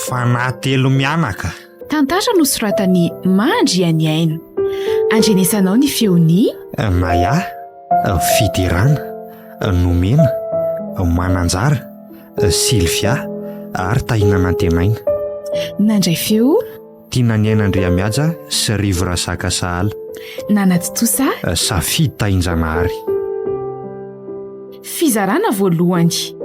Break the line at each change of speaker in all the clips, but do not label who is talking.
Fanahy 3 mianaka.
Tantara no soratany Mandry any aina. Andrenesanao ny feony
Maya, Fidirana, Nomena, Mananjara, Silvia ary Tahinana Antenaina.
nandray feo
Tiana Andriamiaja sy Rivora Saka Sahala.
nanaty tosa
Safidy Tahinjanahary.
fizarana voalohany.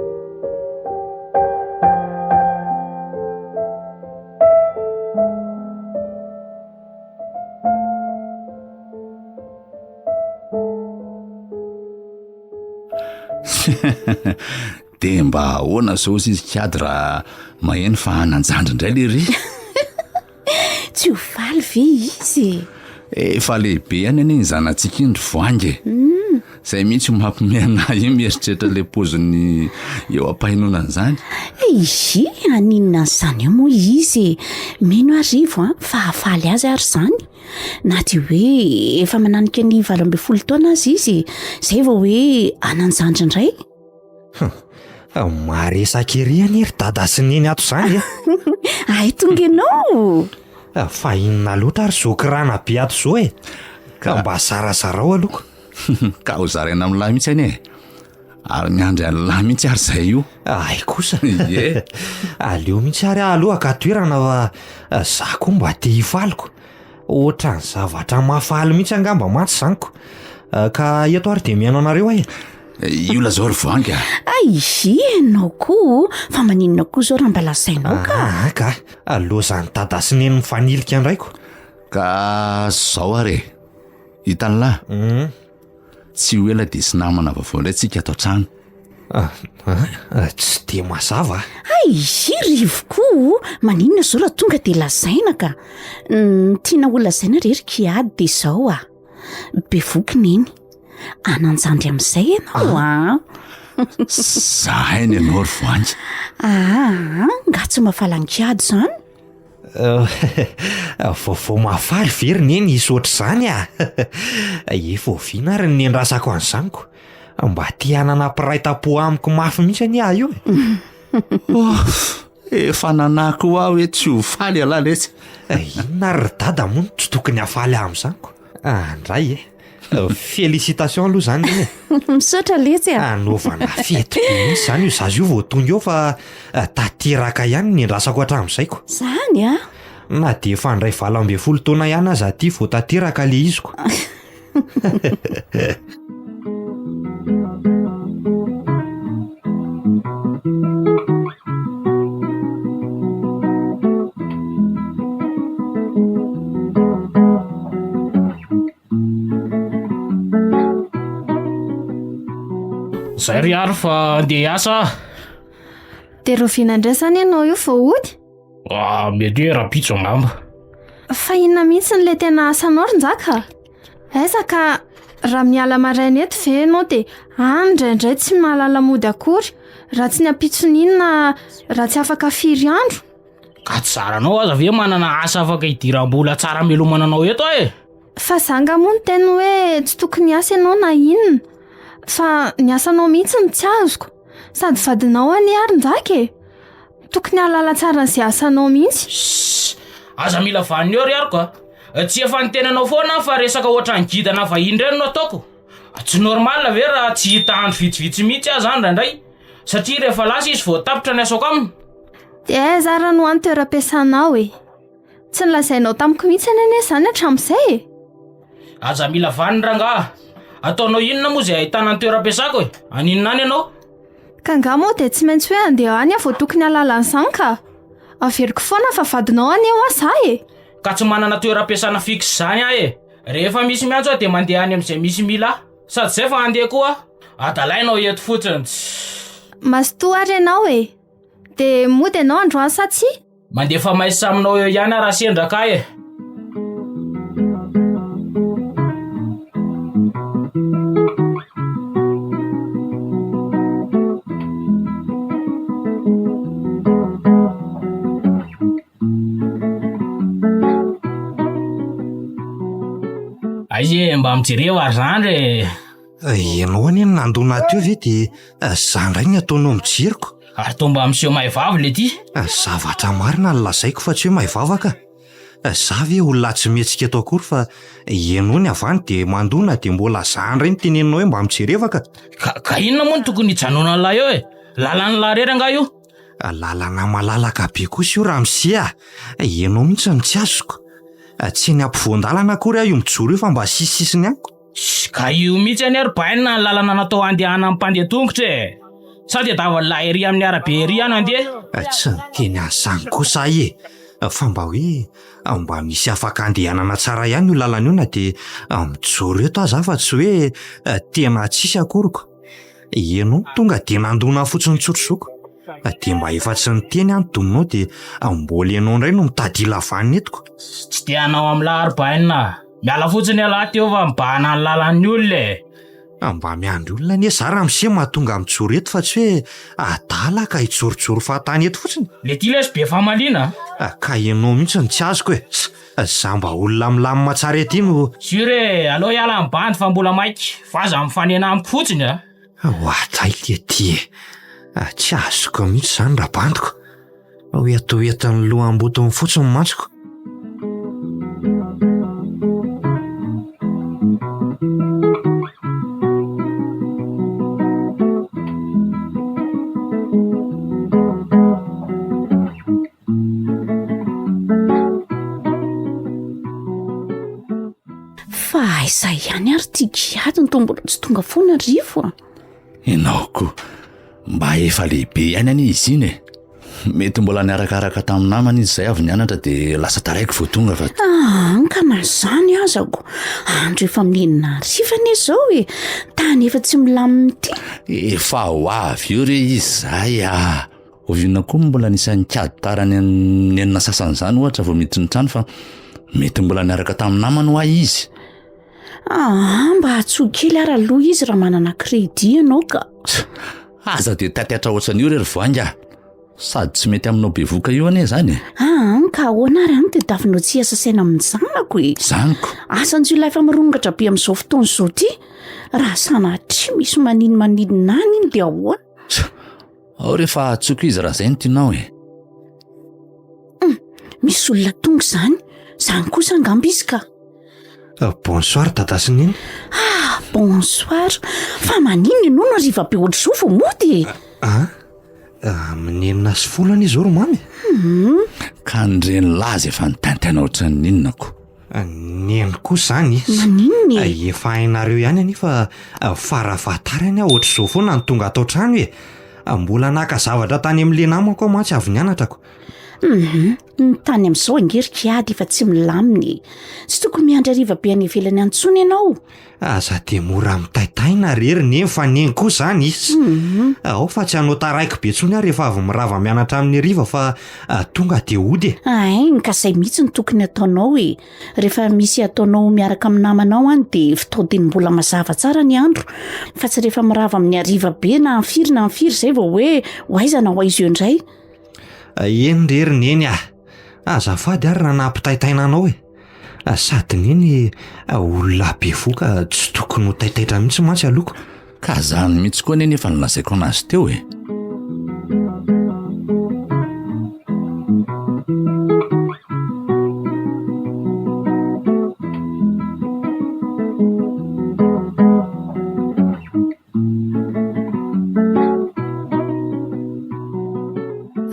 dia mba ahoana zao izy kiady raha maheno fa hananjandra indray le ry
tsy ho valy ve izy
efa lehibe any anie ny zanantsika indry voangy izay mihitsy mampimeanahy io mieritreritra le poziny eo ampahinonana izany
izy aninona n'izany eo moa izy mino arivo fa hafaly azy ary izany na dia hoe efa mananika ny 12 taona azy izy izay vao hoe ananjandra indray
Maresaka ery any ry dada sy neny ato izany
ay tonga ianao
fa inona loatra ary zokrana be ato zao ka mba sarazarao aloha.
ka ho zaraina amin'ny lahy mihitsy any ary miandry any lahy mihitsy ary izay io
Ay kosa
Ie.
aleo mihitsy ary aloha ka toerana fa za koa mba te hifaliko ohatra ny zavatra mahafaly mihitsy angamba matsy izanyko ka eto ary dia mihaino anareo
io lazao ry voangy
ay izy ianao koa fa maninona koa zao raha mba lasainao ka
ka alozany dada sy neny mifanilika indraiko.
ka zao ary hitan'ny lahy tsy ho ela dia sy namana vaovao indray tsika ato an-trano
Tsy dia mazava
ay izy rivo koa maninona zao raha tonga dia lasaina ka tiana ho lasaina rery kiady dia zao be voky neny ananjandry amin'izay ianao
zahay ny ianao ry voangy
nga tsy mahafaly kiady izany
vaovao mahafaly very neny isy ohatr'izany efa oviana ary ny endrasako an'izanyko mba ty hanana piraitam-po amiko mafy mihitsy any io
efa nanako aho hoe tsy ho faly alahy letsy
inona ry dada moa no tsy tokony hafaly amin'izanyko andray félicitation aloha izany
misaotra letsy
anaovana fety be mihitsy izany io zazy io vao tonga eo fa tateraka ihany ny endrasako hatramin'izaiko
zany
na dia efa ndray 12 taona ihany aza aty vao tateraka le iziko
zay ry ary fa andeha hiasa
dia roviana indray izany ianao io vao ody
mety hoe rapitso angamba
fa inona mihitsy ny le tena asanao rinjaka aiza ka raha miala maraina eto ve ianao dia indraindray tsy mahalala mody akory raha tsy ny ampitson'inona raha tsy afaka firy andro
ka tsaranao aza ve manana asa afaka hidiram-bola tsara melomananao eto
fa zanga moa ny teny hoe tsy tokony asa ianao na inona fa ny asanao mihitsy ny tsy azoko sady vadinao any arin-jaka tokony halala tsara n'izay asanao mihitsy
aza mila vaniny eo ry aroka tsy efa ny tenanao foana fa resaka ohatra ny gidana vahiny indray no ataoko tsy normal ve raha tsy hita andro vitsivitsy mihitsy aza andray satria rehefa lasa izy vao tapitra ny asako aminy
dia aiza raha no any toeram-piasanao tsy nilazainao tamiko mihitsy ane izany hatramin'izay
aza mila vaniny rangaha ataonao inona moa izay ahitana ny toeram-piasako aninona any ianao
ka nga moa dia tsy maintsy hoe andeha any vao tokony halala an'izany ka averiko foana fa vadinao any eo aza
ka tsy manana toeram-piasana fixe izany rehefa misy miantso dia mandeha any amin'izay misy mila sady zay fa andeha koa adalainao eto fotsiny
masotoa ary ianao dia mody ianao andro asa tsy
mandeha fa maisa aminao eo ihany raha sendraka Aie mba mijereo ary zany
ianao any nandona teo ve de zany ray ny ataonao mijeriko
ary to mba miseho maivavy le ty
zavatra marina ny lazaiko fa tsy hoe maivavaka za ve olona tsy mihetsika eto akory fa ianao ny avany de mandona de mbola zany ray ny teneninao hoe mba mijerevaka
ka inona moa no tokony hijanona an'lahy eo lalany larery anga io
lalana malalaka be kosa io raha misea ianao mihitsy ny tsy azoko tsy ny ampivoan-dalana akory io mijoro io fa mba sisisiny aniko
ka io mihitsy any ary bainina ny lalana natao andehana amin'ny mpandeha tongotra sady davan'lahy ery amin'ny arabe ery any andeha
tsy teny azany kosa fa mba hoe mba misy afaka andehanana tsara ihany io lalana io na de mijoro eto aza fa tsy hoe tena tsisy akoriko ianao tonga de nandona fotsiny tsotrozoko de mba efa tsy ny teny any dominao de mbola ianao indray no mitady ilavaniny etiko
tsy te hanao amin'ny lahy ary bainina miala fotsiny alahy teo fa mibahana ny lalan'ny olona
mba miandry olona anie za raha mise mahatonga mijoro eto fa tsy hoe adala ka hijorojoro fahatany eto fotsiny
le ty lesy be famaliana
ka ianao mihitsy ny tsy azoko za mba olona milamina tsara ety no
sure aloha hiala amin'ny bandy fa mbola maiky fa aza mifanena amiko fotsiny
ohatray lety tsy azoko mihitsy zany raha bandiko hoe atao entin'ny loha ambotony fotsiny matsoko
fa izay ihany ary tikiadiny to mbola tsy tonga foana rivo
inaoko mba efa lehibe ihany any izy iny mety mbola niarakaraka tamin'ny namana izy zay avy nianatra de lasa taraiky vao tonga fa
ka nazany azako andro efa milenina rifany zao tany efa tsy milaminy ty
efa ho avy eo re izy zay oviana koa mbola nisan'ny kady tarany ny enina sasany zany ohatra vao miditra ny trano fa mety mbola niaraka tamin'ny namana ho ahy izy
mba hatsoa kely ary aloha izy raha manana kredi ianao ka
aza de tatiatra ohatran'io rery voanga sady tsy mety aminao be voka io ane zany
ka ahoana ary any de davinao tsy hiasa saina amin'ny zanako
zaniko
asanjy io efa mirongatra be amin'izao fotoana izao ty raha sanatry misy maninina any iny de ahoana
ao rehefa tsoko izy raha zay no tianao
misy olona tonga zany kosa angamba izy ka
bonsoir dadasininy
bonsoir fa manino ianao no ariva be ohatr'izao vao mody
minenina sy folana izy oro mamy
ka nireny laza efa nitantaina ohatran'ninonako
neny kosa zany
maninony
efa hainareo ihany anefa farafahatarany ohatr'izao foana ny tonga atao trano mbola naka zavatra tany amin'le namako ao matsy avy nianatrako
ny tany amin'izao angerikiady efa tsy milaminy tsy tokony miandry ariva be any ivelany antsony ianao
aza de mora mitaitaina rery neny fa neny koa zany izy ao fa tsy hanao taraiky be tsony ary rehefa avy mirava mianatra amin'ny ariva fa tonga de ody
ka zay mihitsy ny tokony ataonao rehefa misy ataonao miaraka amin'ny namanao any de fitaodiny mbola mazava tsara ny andro fa tsy rehefa mirava amin'ny ariva be na firy zay vao hoe hoaizana ho aizy eo indray
eny rery neny azafady ary raha nampitaitaina anao sady neny olona be voka tsy tokony ho taitaitra mihitsy matsy aloko
ka zany mihitsy koa neny efa nilazaiko anazy teo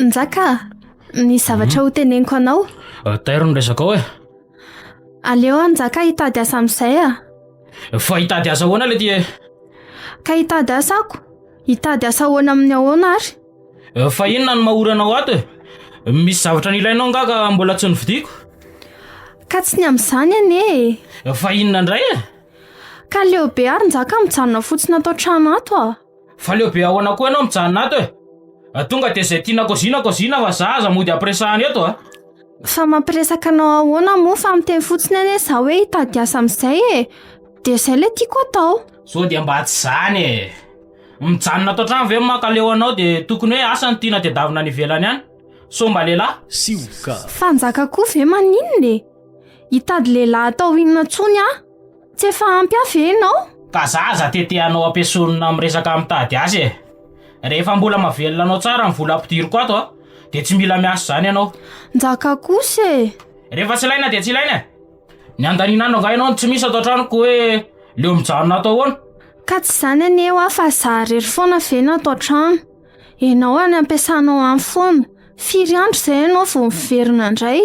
Nzaka, ny zavatra ho teneniko anao
tairo nyresaka ao
aleo anjaka hitady asa amin'izay
fa hitady asa ahoana le ty
ka hitady asa ako hitady asa ahoana amin'ny ahoana ary
fa inona ny mahoranao ato misy zavatra nilainao ngaka mbola tsy nividiko
ka tsy ny amin'izany ane
fa inona indray
ka leo be ary njaka mijanona fotsiny atao trano ato
fa leo be ahoana koa ianao mijanona ato tonga de zay tiana kozina fa zaza mody ampiresahany eto
fa mampiresaka anao ahoana moa fa miteny fotsiny ane za hoe hitady asa amin'izay de zay le tiako atao
so de mba tsy zany mijanona atao trano ve maka leo anao de tokony hoe asa ny tiana de davina ny ivelany any so mba lehilahy
fa njaka koa ve maninony hitady lehilahy atao inona tsony tsy efa ampy avy enao?
Ka zaza tetehanao ampiasonina miresaka mitady azy e. Rehefa mbola mavelona anao tsara mivola ampidiriko ato a, de tsy mila miasa zany ianao.
Njaka kosa e.
Rehefa tsy ilaina de tsy ilaina. Ny andaninandro nga ianao tsy misy ato antranoko hoe leo mijanona atao ahoana.
Ka tsy zany aneo a fa zarery foana vena ato an-trano. Enao any ampiasanao amin'ny foana. Firy andro zay ianao vao miverina indray.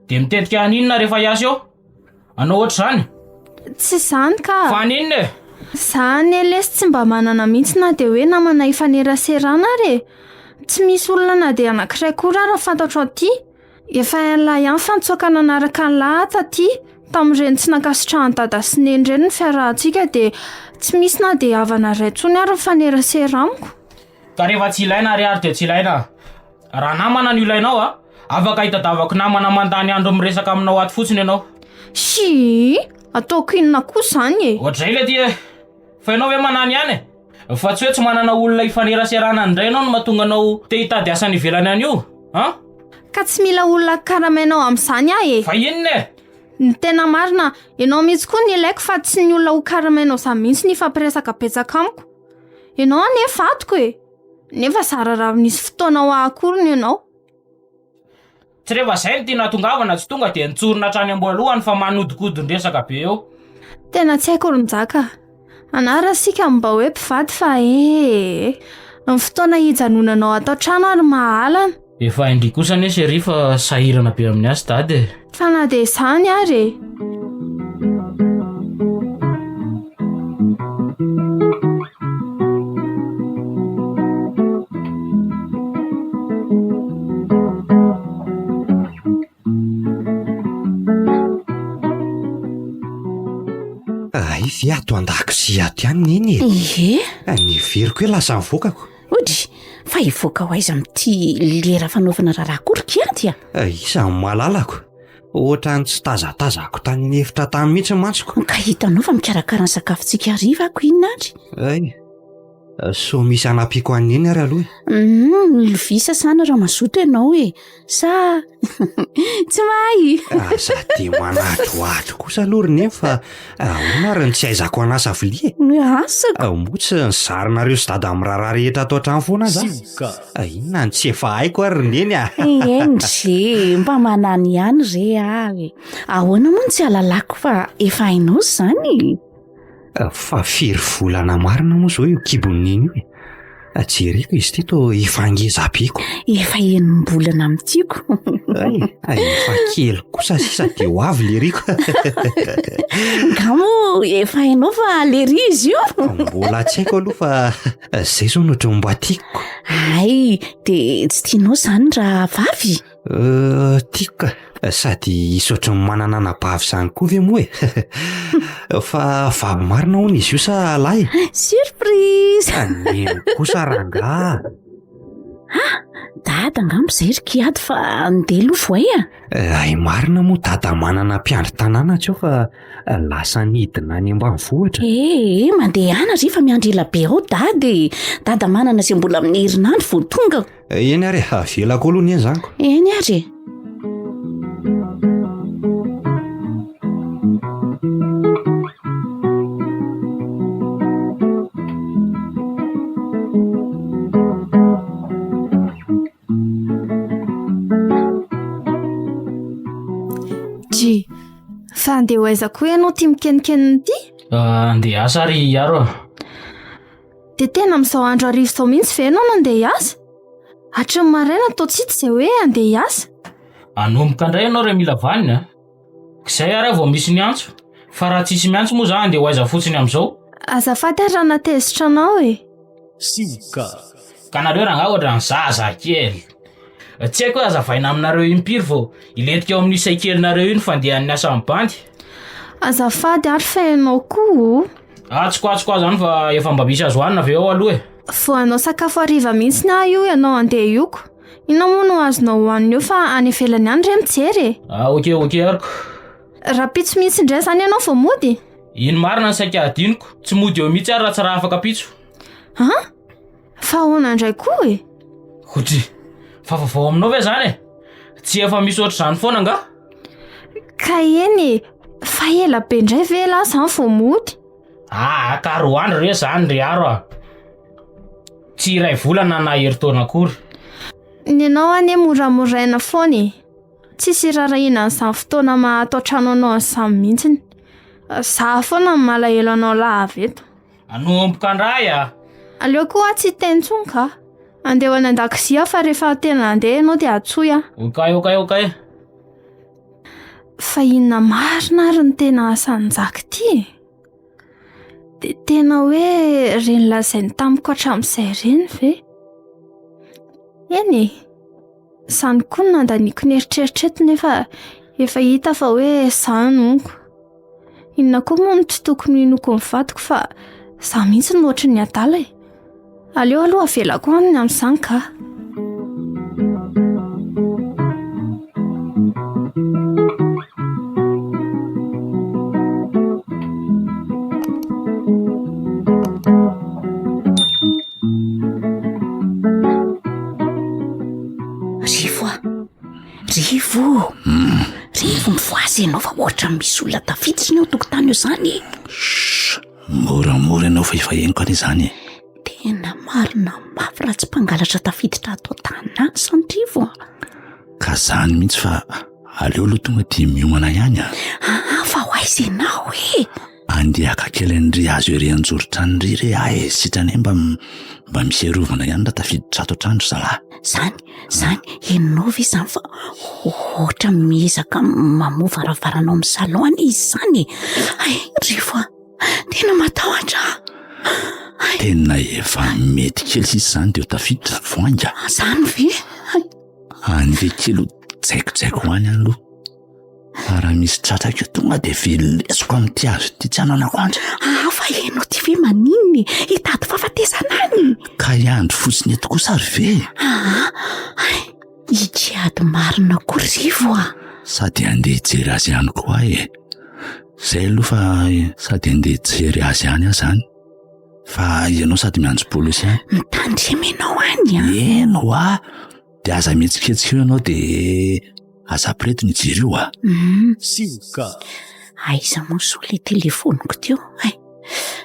De mitetika aninona rehefa hiasa eo? Anao ohatr' zany?
Tsy zany ka.
Fa aninona e?
Zany lesy tsy mba manana mihitsy na de hoe namana ifaneraserana re. Tsy misy olona na de anankiray koa raha fantatro aty. Efa ela ihany fa nitsoaka nanaraka ny lahatra aty. Tamin'ireny tsy nankasitrahan dada sy neny ireny ny fiarahantsika de tsy misy na de havana ray tsony ary mifanerasera amiko.
Ka rehefa tsy ilaina ary de tsy ilaina. Raha namana no ilainao a, afaka hitadavako namana mandany andro miresaka aminao ato fotsiny ianao.
Si, ataoko inona koa zany e.
Ohatr'izay le ty e. Fa ianao hoe manany ihany e. Fa tsy hoe tsy manana olona ifaneraserana indray ianao no mahatonga anao te hitady asa ny ivelany an'io, ha?
Ka tsy mila olona karamainao amin'izany ahy e.
Fa inona e?
Ny tena marina, ianao mihitsy koa ny ilaiko fa tsy ny olona ho karamainao za mihitsy ny ifampiresaka betsaka amiko. Ianao anefa atoko e. Nefa zara raha nisy fotoana ho akoriny ianao.
Tsy rehefa zay ny tina tongavana tsy tonga de nitsorina hatrany amboalohany fa manodikodin-dresaka be eo.
Tena tsy haiko Ronjaka. Anara sika mba hoe mpivady fa ny fotoana hijanonanao ato an-trano ary mahalana.
Efa indri kosa ne sery fa sahirana be amin'ny asa dady.
Fa na de zany ary e.
Ivy ato an-dakozia ato ihany neny e.
Ie,
Ny veriko hoe lasa mivokako.
odry fa hivoaka ho aiza amin'ity lera fanaovana raharaha korikady a.
Isan'ny mahalalako. Ohatra ny tsy tazatazako tamin'ny efitra tany mihitsy mantsoko.
Ka hitanao fa mikarakara ny sakafontsika hariva ako inona andry.
So misy anampiako an'iny ary aloha.
Lovia sasana raha mazoto ianao e. Sa tsy mahay.
Aza de manatroatro kosa aloha reny fa ahoana ary ny tsy aizako anasa vilia e.
Asako.
Motsy ny zarinareo sy dada miraharaha rehetra ato an-trano foana za. Inona ny tsy efa haiko ary neny a.
Endre mba manany ihany re ary. Ahoana moa ny tsy alalako fa efa hainao zany.
Fa firy volana marina moa zao io kibon'iny io e. Jereko izy ty to efa angeza-piko.
Efa enim-bolana amitiako.
Efa kely kosa sisa de ho avy le riko.
Gamo efa hainao fa lery izy io.
Mbola tsy haiko aloha fa zay zao no mba tiako.
Ay, de tsy tianao zany raha vavy.
Tiako ka. Sady isotro ny manana anabavy zany koa ve moa e. Fa vavy marina hono izy io sa lahy?
Surprise.
Neny kosa rangaha.
Dada angamba zay ry kiady fa andeha lo voay a.
Ay marina moa dada manana mpiandry tanàna tsy eo fa lasa nidina any ambanivohitra.
Mandeha ana ry fa miandry ela be ao dady. Dada manana izay mbola amin'ny herinandro vao tonga.
Eny ary avelako aloha ny eny zanyko.
Eny ary.
Fa andeha ho aiza koa ianao ty mikenikeny ty?
Andeha asa ary iaro.
De tena amin'izao andro arivo zao mihitsy ve ianao nandeha hiasa? Hatrany maraina tao tsy zay hoe andeha hiasa.
Anomboka indray ianao re mila vanina. Izay ary vao misy ny antso. Fa raha tsisy miantso moa za andeha ho aiza fotsiny amin'izao.
Azafady ary raha natezitra anao e.
Ka nareo raha nga ohatra ny zaza kely. Tsy haiko hoe azavaina aminareo impiry vao iletika eo amin'ny isay kelinareo iny fandehan'ny asa amin'ny bandy.
Azafady ary fa ianao koa.
Atsoko azo zany fa efa mba misy azo hanina avy eo aloha e.
Vao anao sakafo hariva mihitsy na io ianao andeha ioko. Ina moa no azonao hohanina eo fa any ivelany any re mijery e.
Okey ariko.
Raha pitso mihitsy indray zany ianao vao mody.
Ino marina ny saika adiniko. Tsy mody eo mihitsy ary raha tsy raha afaka pitso.
Fa ahoana indray koa e.
Hotry. Fa vao aminao ve zany e? Tsy efa misy ohatr' zany foana nga?
Ka eny e, fa ela be indray ve la zany vao mody?
Ka 2 andro re zany ry aro a. Tsy iray volana na herintaona akory.
Ny anao anie moramoraina foana e. Tsisy rarahina n'izany fotoana mahataotrano anao an'izany mihitsiny. Za foana ny malahelo anao lava eto.
Anomboka andray a.
Aleo koa tsy tentsony ka. Andeha ho any an-dakozia fa rehefa tena andeha ianao dia atsoy a.
Okay.
Fa inona marina ary ny tena asan'Jaka ty? De tena hoe reny lazainy tamiko hatramin'izay reny ve? Eny e, izany koa no nandaniako ny eritreritreto nefa efa hita fa hoe izany onko. Inona koa moa no tsy tokony inoko ny vadiko fa za mihitsy no ohatry ny adala e. Aleo aloha avelako aminy amin'izany ka.
Rivo mivoazy ianao fa ohatra misy olona tafiditra ao tokotany eo zany.
Moramora ianao fa efa henoko any izany.
Tena marina mafy raha tsy mpangalatra tafiditra ato an-tany sany Rivo.
Ka zany mihitsy fa aleo aloha tonga dia miomana ihany a.
Fa ho aiza ianao e?
Andeha akakely an'ry azo ery anjoro-trano ry re sitrany mba misy arovana ihany raha tafiditra ato an-trano zalahy.
Zany ianao ve zany fa ohatra miezaka mamoa varavaranao amin'ny salon izy zany. Rivo tena matahotra.
Tena efa mety kely sisy zany dia ho tafiditra voanga.
Zany ve?
Andeha kely ho tsaikotsako hoany aloha. Raha misy tratraka eo tonga dia velesiko amin'ity azo ity tsy hananako andra.
Fa ianao ty ve maninony hitady fahafatesana any?
Ka iandro fotsiny eto kosa ary ve?
Hikiady marina koa Rivo a.
Sady andeha hijery azy ihany koa zay aloha fa sady andeha hijery azy ihany zany. Fa ianao sady miandry polisy ihany.
Mitandrema ianao any a.
Eno dia aza mihetsiketsika eo ianao dia aza preto ny hijery io a.
Sika.
Aiza moa le telefoniko teo.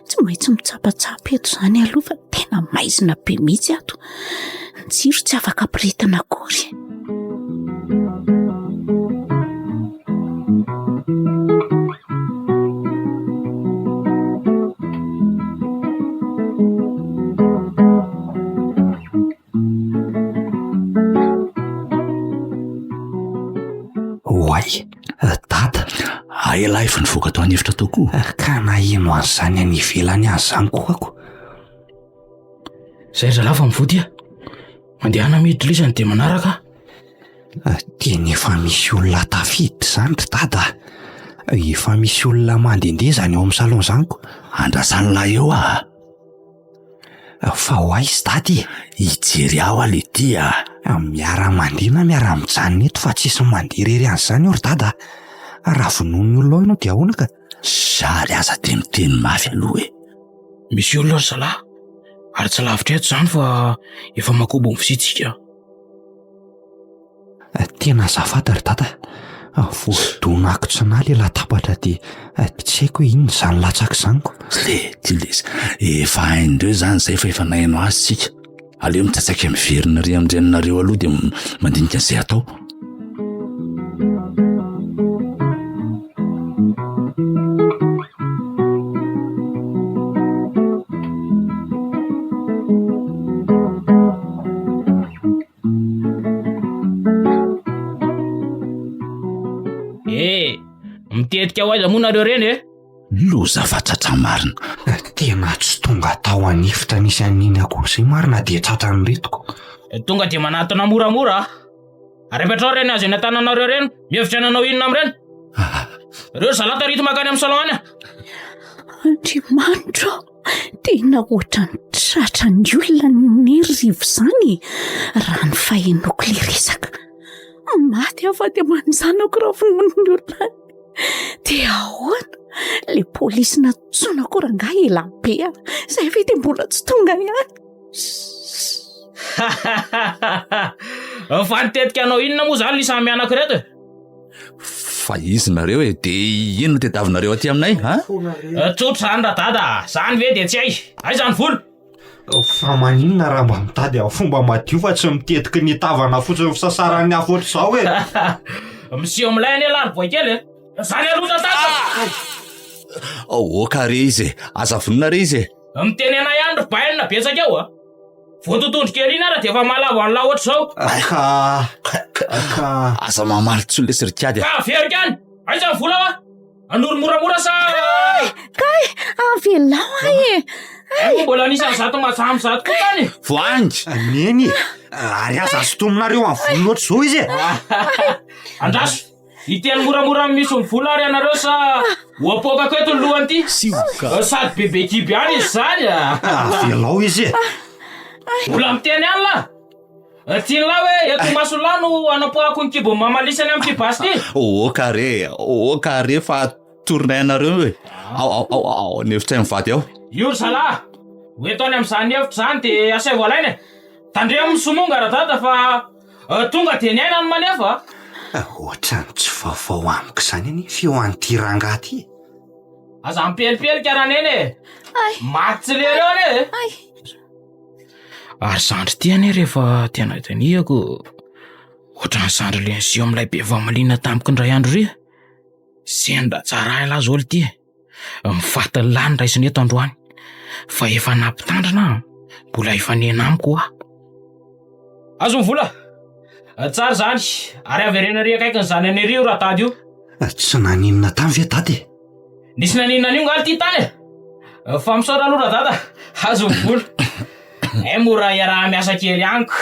Tsy maintsy mitsapatsapa eto zany aloha fa tena maizina be mihitsy ato. Ny jiro tsy afaka ampirehetana akory.
Hoay, dada.
Elahy efa nivoaka atao any hevitra tao koa.
Ka na ino an'izany any ivelany azy zany koa ako.
Zay zalahy fa mivody a. Mandehana miditra lisany dia manaraka.
Teny efa misy olona tafiditra zany ry dada. Efa misy olona mandehandeha zany ao amin'ny salon zany ko.
Andrasany lahy eo
Fa ho aizy dady.
Hijery aho le ty
miara mandeha na miara mijanona eto fa tsisy mandeha rery an'izany eo ry dada. Raha vonoiny olona ao ianao dia ahoana ka?
Sary aza dia miteny mafy aloha
Misy olona ry zalahy. Ary tsy lavitra eto zany fa efa makobo mivisitsika.
Tena azafady ry dada. Voadonako tsy na le latabatra dia tsy haiko hoe inona zany latsaka izany ko.
Efa haindreo zany zay fa efa nahaino azy tsika. Aleo mitsatsaka miverina ry amindrenonareo aloha dia mandinika an'izay atao.
Mitetika ho aiza moa nareo reny
Loza fatratra marina.
Tena tsy tonga tao anefitra nisy an'iny akory izay marina dia tratra ny retiko.
Tonga dia manatona moramora Repetrao reny azy eny an-tananareo reny. Mihevitra nanao inona amin'ireny? Reo zalahy tarito makany amin'ny salon any.
Andriamanitra, tena ohatra ny tratra ny olona ny Rivo zany. Raha ny fahenoko le resaka maty afa-ty manjanako raha vonoiny olona. Dia ahoana le polisy natsonako rangahy ela be zay vety mbola tsy tonga ihany.
Fa nitetika anao inona moa zany lisamy mianaka reto?
fa izy nareo e de ino no tediavinareo aty aminay a
tsotra zany radada zany ve de tsy ay zany vola
fa maninona raha mba mitady a fomba madio fa tsy mitetiky ny tavana fotsiny fisasaran'ny afo oatra zao e
misio amilay any alary voakely zany aloha tata
oka re izy e aza vonona re izy e
miteny anay ihany ry bailina betsaka eo a voatotondro kely iny ara de efa malavo an'la oatra zao
ka
aza mamaly tsy lesy rikiady
ka verika any ay zany vola wa anoro moramora sa
kay avelao ay
ay mbola anisany zato matsamy zato koa tany
voangy
neny ary aza sotominareo amin'ny vola oatra zao izy e
andraso iteny moramora misy ny vola ary anareo sa hoapoka koeto ny lohany ty sady bebe kiby any izy zany
avelao izy e
vola miteny any la tiany la hoe eto masolano anapoako ny kibo mamalisany amin'ny kibasy ty
oka re fa torinainareo e ao nefitra mivady ao
io zala hoetony am'izany hevitra zany de asay voalainy tandre amin'ny somonga radada fa tonga de ny aina ny manefa
ohatrany tsy vaovao amiko zany any feo an'ty ranga ty
aza mipelipely karaneny maty tsy lereo ane ary zandry ty ane rehefa tena taniako ohatrany zandry le nysio amilay be vamalina tamiko ndray andro ry sendra tsara ala zao ly ty mifatiny lany raisiny eto androany fa efa nampitandrina mbola efa nena amiko a azo ny vola tsara zany ary averena ry akaiky ny zany any rio raha tady io
tsy naninona tamy ve tady
nisy naninona anio ngaly ty tany fa misaora aloha raha dada azo ny vola mora iaraha miasa kely aniko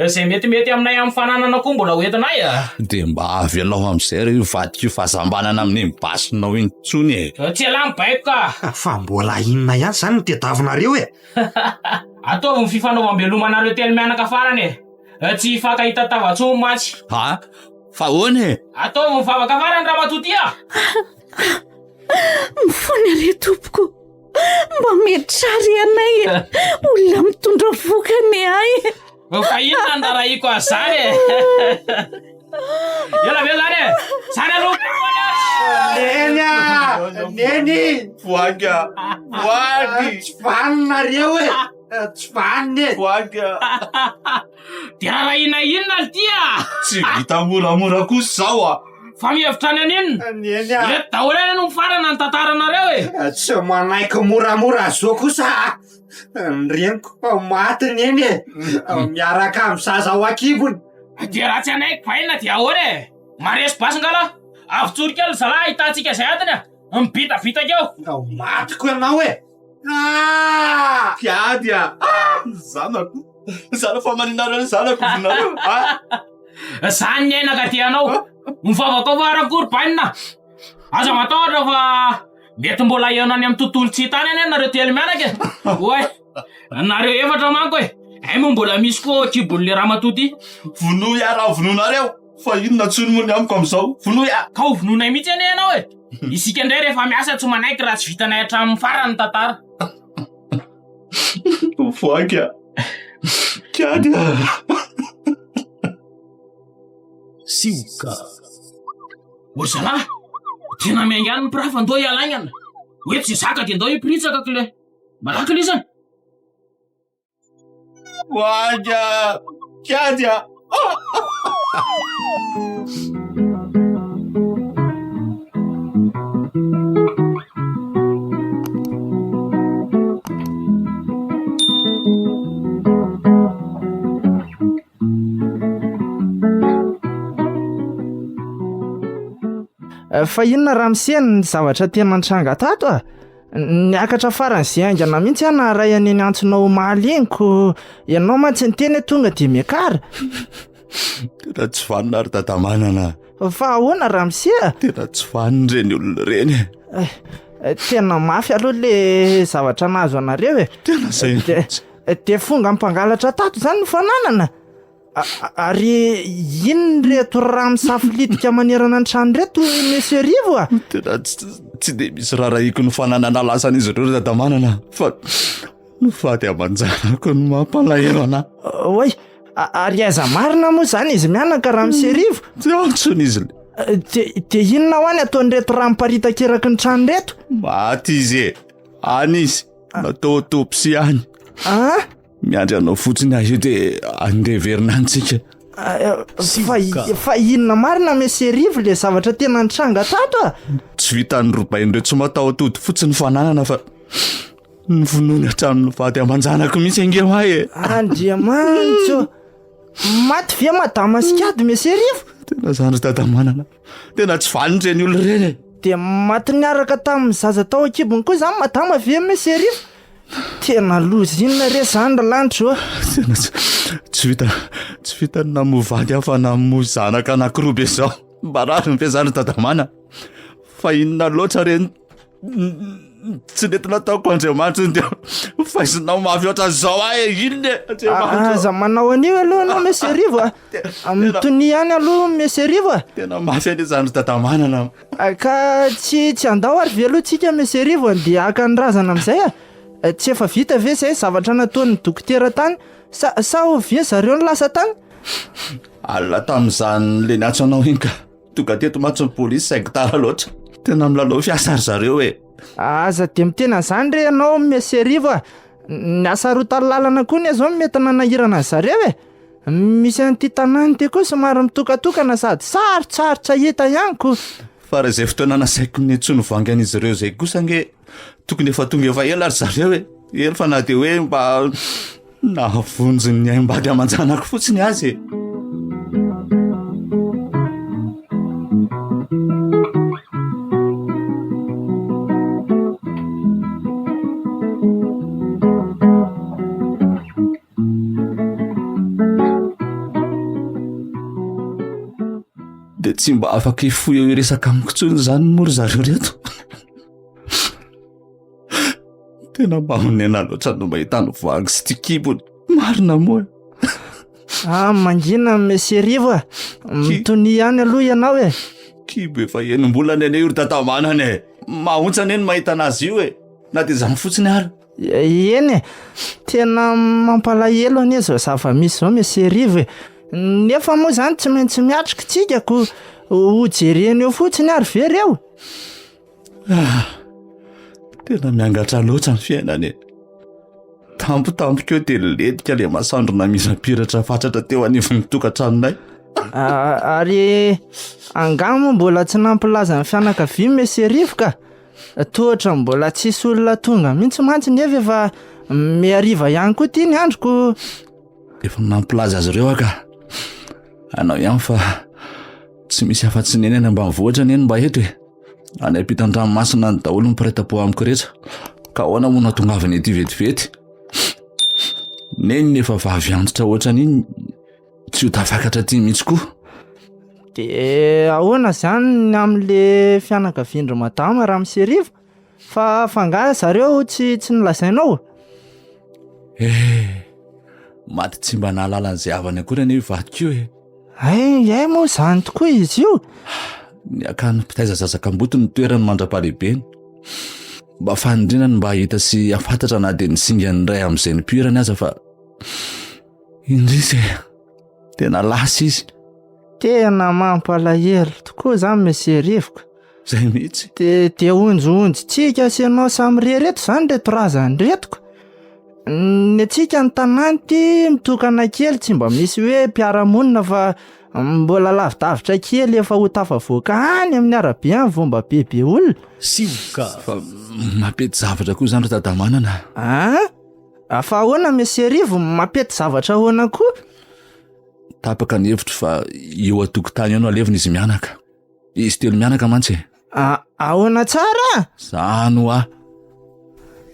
zay metimety aminay amin'ny fananana koa mbola hoentinay
de mba avelao am'izay re io vadiko fahazambanana amin'ny mibasinao iny tsony e
tsy ala mibaiko ka
fa mbola inona ihany zany no tediavinareo e
ataovy ny fifanaovam-belomanareo telo mianaka farany tsy fakahita tavatso matsy
fa hoany e
ataovy ny vavaka farany raha matoty
mifony are tompoko mba mety sary anay e olona mitondra vokany ay
fa inona ny darahiko azy zany ela ve zany zany aloha
neny
voanga
tsy vaninareo e tsy vaniny
de raha inona ly tya
tsy vita moramora kosa zao
fa mihevitra any aninona eto daholo any no mifarana ny tantaranareo e
tsy manaiky moramora zao kosa nyreniko maty neny e miaraka amy zaza ho akibony
de raha tsy anaiky vaina de ahoana e maresy basingala avitsorikely zala ahitatsika zay atiny mibitabitaka eo
maty ko ianao e
piady zanako zana fa maninareo zanako vinareo
zany ny ainaka ty anao mivavaka fa arakory bainina aza matahotra fa mety mbola ianany amin'ny tontolo tsy hitany any nareo telo mianaka oe nareo efatra manko e ay mo mbola misy koa kibon'le raha matoty
vono ia raha vononareo fa inona tsony mony amiko am'izao vono ia
ka ho vononay mihitsy ane ianao e isika indray rehefa miasa tsy manaiky raha tsy vitanay hatramin'ny farany tantara
voaky kiady
sioka ory zalahy tena miainga any ny pirafa andao ialainana hoe tsy zaka de andao ipiritsaka kle malaky lisany
voaky kiady
fa inona raha miseny ny zavatra tena antranga tato niakatra farany zay aingana mihitsy ana ray aneny antsonao mahaleniko ianao ma tsy niteny tonga de miakara
tena tsy vanina ary dadamanana
fa ahoana raha misea
tena tsy vaniny reny olona reny
tena mafy aloha le zavatra nahazo anareo e
tena zay
de fonga mpangalatra tato zany ny fananana ary ino reto raha misafilitika manerana ny trano reto monsieur Rivo
tena tsy de misy raharaiko ny fananana lasan'izy ireo dadamanana fa no fady amanjanako ny mampalahelo ana
oy ary aiza marina moa zany izy mianaka raha monsieur Rivo
tsy antsony izy
de inona ho any ataon'reto raha miparitaka-eraky ny trano reto?
Maty izy e, any izy natao autopsie any. Miandry anao fotsiny azy io de andeverina antsika.
Fa inona marina Monsieur Rive le zavatra tena nitranga tato a?
Tsy vitan'ny robain'ireo tsy matao atody fotsiny fananana fa nyvonoiny hatramin'ny vady aman-janako mihitsy angeo ahy e.
Andriamanitso, maty ve madama Sikady Monsieur Rive?
Tena zany dadamanana, tena tsy valiny reny olo reny e.
De maty niaraka tamin'ny zaza tao akibony koa zany madama ve Monsieur Rive? Tena loza inona re zany ra lanitro.
Tena tsy vita namovady aho fa namoy zanaka anankiroa be zao. Mbarary ny be zany dadamana. Fa inona loatra reny tsy nety nataoko Andriamanitra dia faisinao mafy oatra zao ahy inona Andriamanitra.
Aza manao anio aloha anao Monsieur Rive mitony ihany aloha Monsieur Rive.
Tena mafy ane zany dadamanana.
Ka tsy andao ary ve aloha tsika Monsieur Rive dia aka ny razana amin'izay a? Tsy efa vita ve zay zavatra nataon'ny dokotera tany? Sa ho vie zareo ny lasa tany?
Alina tamin'izany le niatso anao iny ka tonga teto matso ny polisy saigitara loatra. Tena milalao fiasa ry zareo e.
Aza de mitena zany re ianao Monsieur Rive. Niasa rotany lalana koa ny zao mety nanahirana zareo e. Misy an'ity tanàny ty koa somary mitokatokana sady sarotsarotra hita ihany ko.
Fa raha izay fotoana nasaiko ny tsy novangy an'izy ireo zay kosa nge tokony efa tonga efa ela ry zareo e. Eny fa na de hoe mba nahavonjy ny aimbady aman-janako fotsiny azy e. De tsy mba afaka hifoy eo iresaka amiko tsony zany mory zareo reto. Tena mba honena loatra no mahita ny voangy sy tikibony. Marina moa.
Mangina Monsieur Rive, mitony ihany aloha ianao e.
Kibo efa enim-bolana ene io ry dadamanana e. Mahontsana eny mahita anazy io e. Na de zany fotsiny ary.
Eny e, tena mampalahelo ane zao zava-misy zao Monsieur Rive. Nefa moa zany tsy maintsy miatrika tsika ko ho jereny eo fotsiny ary ve reo.
Tena miangatra loatra ny fiainana e. Tampotampoka eo de ledika le masandro namisapiratra fatratra teo anivon'ny tokantranonay.
Ary angamo mbola tsy nampilaza ny fianakaviana Monsieur Rive ka. Tohatra mbola tsisy olona tonga mihitsy mantsy nefa efa miariva ihany koa ty ny androko.
Efa nampilaza azy ireo aka. Anao ihany fa tsy misy afa-tsy neny any ambanivohitra neny mba eto e. Any ampitan-dranomasina ny daholo mipiraitam-po amiko rehetra. Ka ahoana moa natongavany ety vetivety. Neny nefa vavy antitra ohatran'iny tsy ho tafakatra ty mihitsy koa.
De ahoana zany amin'le fianakaviandry madama raha Monsieur Rive? Fa fanga zareo tsy nilazainao?
Maty tsy mba nahalala an'izay havany akory ane vadiko io e.
Ay moa zany tokoa izy io.
Niakany mpitaiza zazakam-boto ny toerany mandra-palehibeny. Mba fanindrinany mba hita sy afantatra na de nisingany ray amin'izay nipirany aza fa indrisy e. Tena lasa izy.
Tena mampalahelo tokoa zany Monsieur Rive.
Zay mihitsy.
De onjonjo tsika sy ianao samy rereto zany reto razany retoko. Ny atsika ny tanàny ty mitokana kely tsy mba misy hoe mpiara-monina fa mbola lavidavitra kely efa ho tafavoaka any amin'ny arabe any vao mba bebe olona.
Sioka. Fa mampety zavatra koa zany ry dadamanana.
Fa ahoana Monsieur Rive mampety zavatra ahoana koa?
Tapaka ny hevitra fa eo atokotany eo no alevina izy mianaka. Izy telo mianaka mantsy.
Ahoana tsara?
Zany hoa.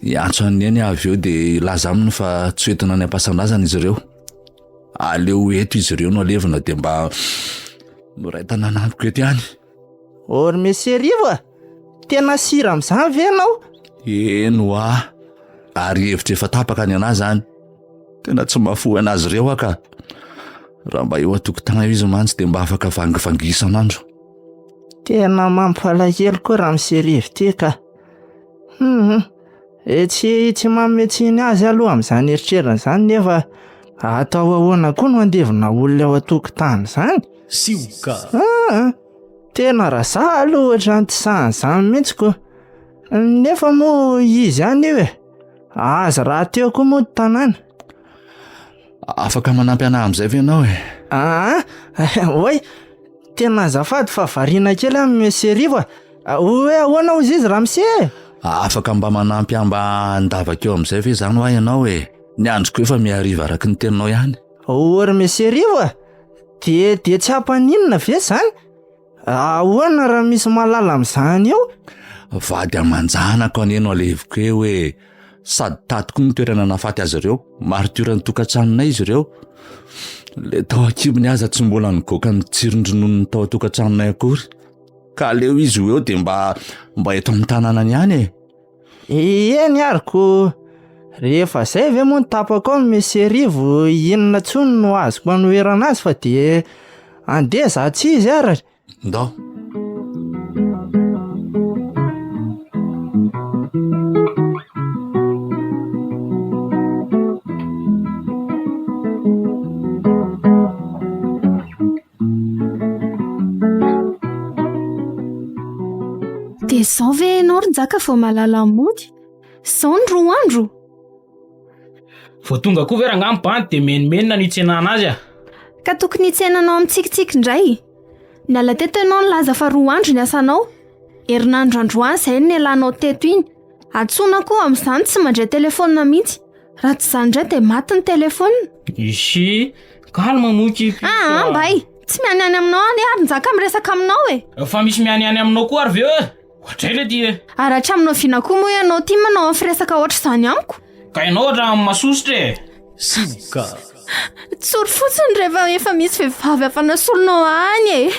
Iantso any eny avy eo de laza aminy fa tsy hoentina ny ampasan-drazana izy ireo. Aleo eto izy ireo no alevina de mba miray nanamiko eto ihany.
Or Monsieur Rive, tena sira amin'izany ve ianao?
Eno hoa. Ary hevitra efa tapaka ny anazy zany. Tena tsy mahafoy anazy ireo aka. Raha mba eo atokotana izy mantsy de mba afaka vangivangisan'andro.
Tena mampalahelo koa raha Monsieur Rive ty ka. Tsy mametsiny azy aloha amin'izany eritrerina zany nefa atao ahoana koa no andevina olona ao atokotany zany.
Sioka.
tena raza aloha ohatran'ny tsy sahan'izany mihitsiko. Nefa moa izy ihany io e. Aza raha teo koa moa tanàna.
Afaka manampy anahy amin'izay ve ianao e?
Oay, tena azafady fa variana kely amin'ny Messierivo. Hoe ahoana hozy izy Ramose?
Afaka mba manampy mba andavaka eo amin'izay ve izany ho ahy ianao e? Ny androko efa miariva araka ny teninao ihany.
Ory Messierivo de tsy hampaninona ve zany? Ahoana raha misy malala amin'izany eo?
Vady amanjanako aneno aleviko hoe sady tatiko ny toerana nafaty azy ireo, maritiora ny tokantranonay izy ireo. Le tao akibony aza tsy mbola nigoaka ny tsiron-dronon'ny tao tokantranonay akory. Ka leo izy ho eo de mba eto amin'ny tanànany ihany e.
Eny ariko, rehefa zay ve moa ny tapako ao amin'ny Messierivo, inona tsony no azoko anoherana azy fa de andeha za tsy izy ara.
Ndao.
De zao ve ianao Ronjaka vao malala mody? Zao ny 2 andro.
Vao tonga koa vera ngampanty de menimenina ny tsenana azy a.
Ka tokony hitsenanao amintsikitsiky indray. Niala teto ianao nilaza fa 2 andro ny asanao. Herinandro androany izay ny alanao teto iny. Antsoina koa amin'izany tsy mandray telefona mihitsy. Raha tsy izany indray de maty ny telefona.
Ishi, kalma moky.
Mbay, tsy mianiany aminao any ary Ronjaka miresaka aminao e.
Fa misy mianiany aminao koa ary ve e? Ohatray le ty e.
Ary hatraminao vina koa moa ianao ty manao amin'ny firesaka ohatr' izany amiko.
Ka ianao ohatra masosotra e.
Sika.
Tsory fotsiny rehefa efa misy vehivavy afa nasolonao any e.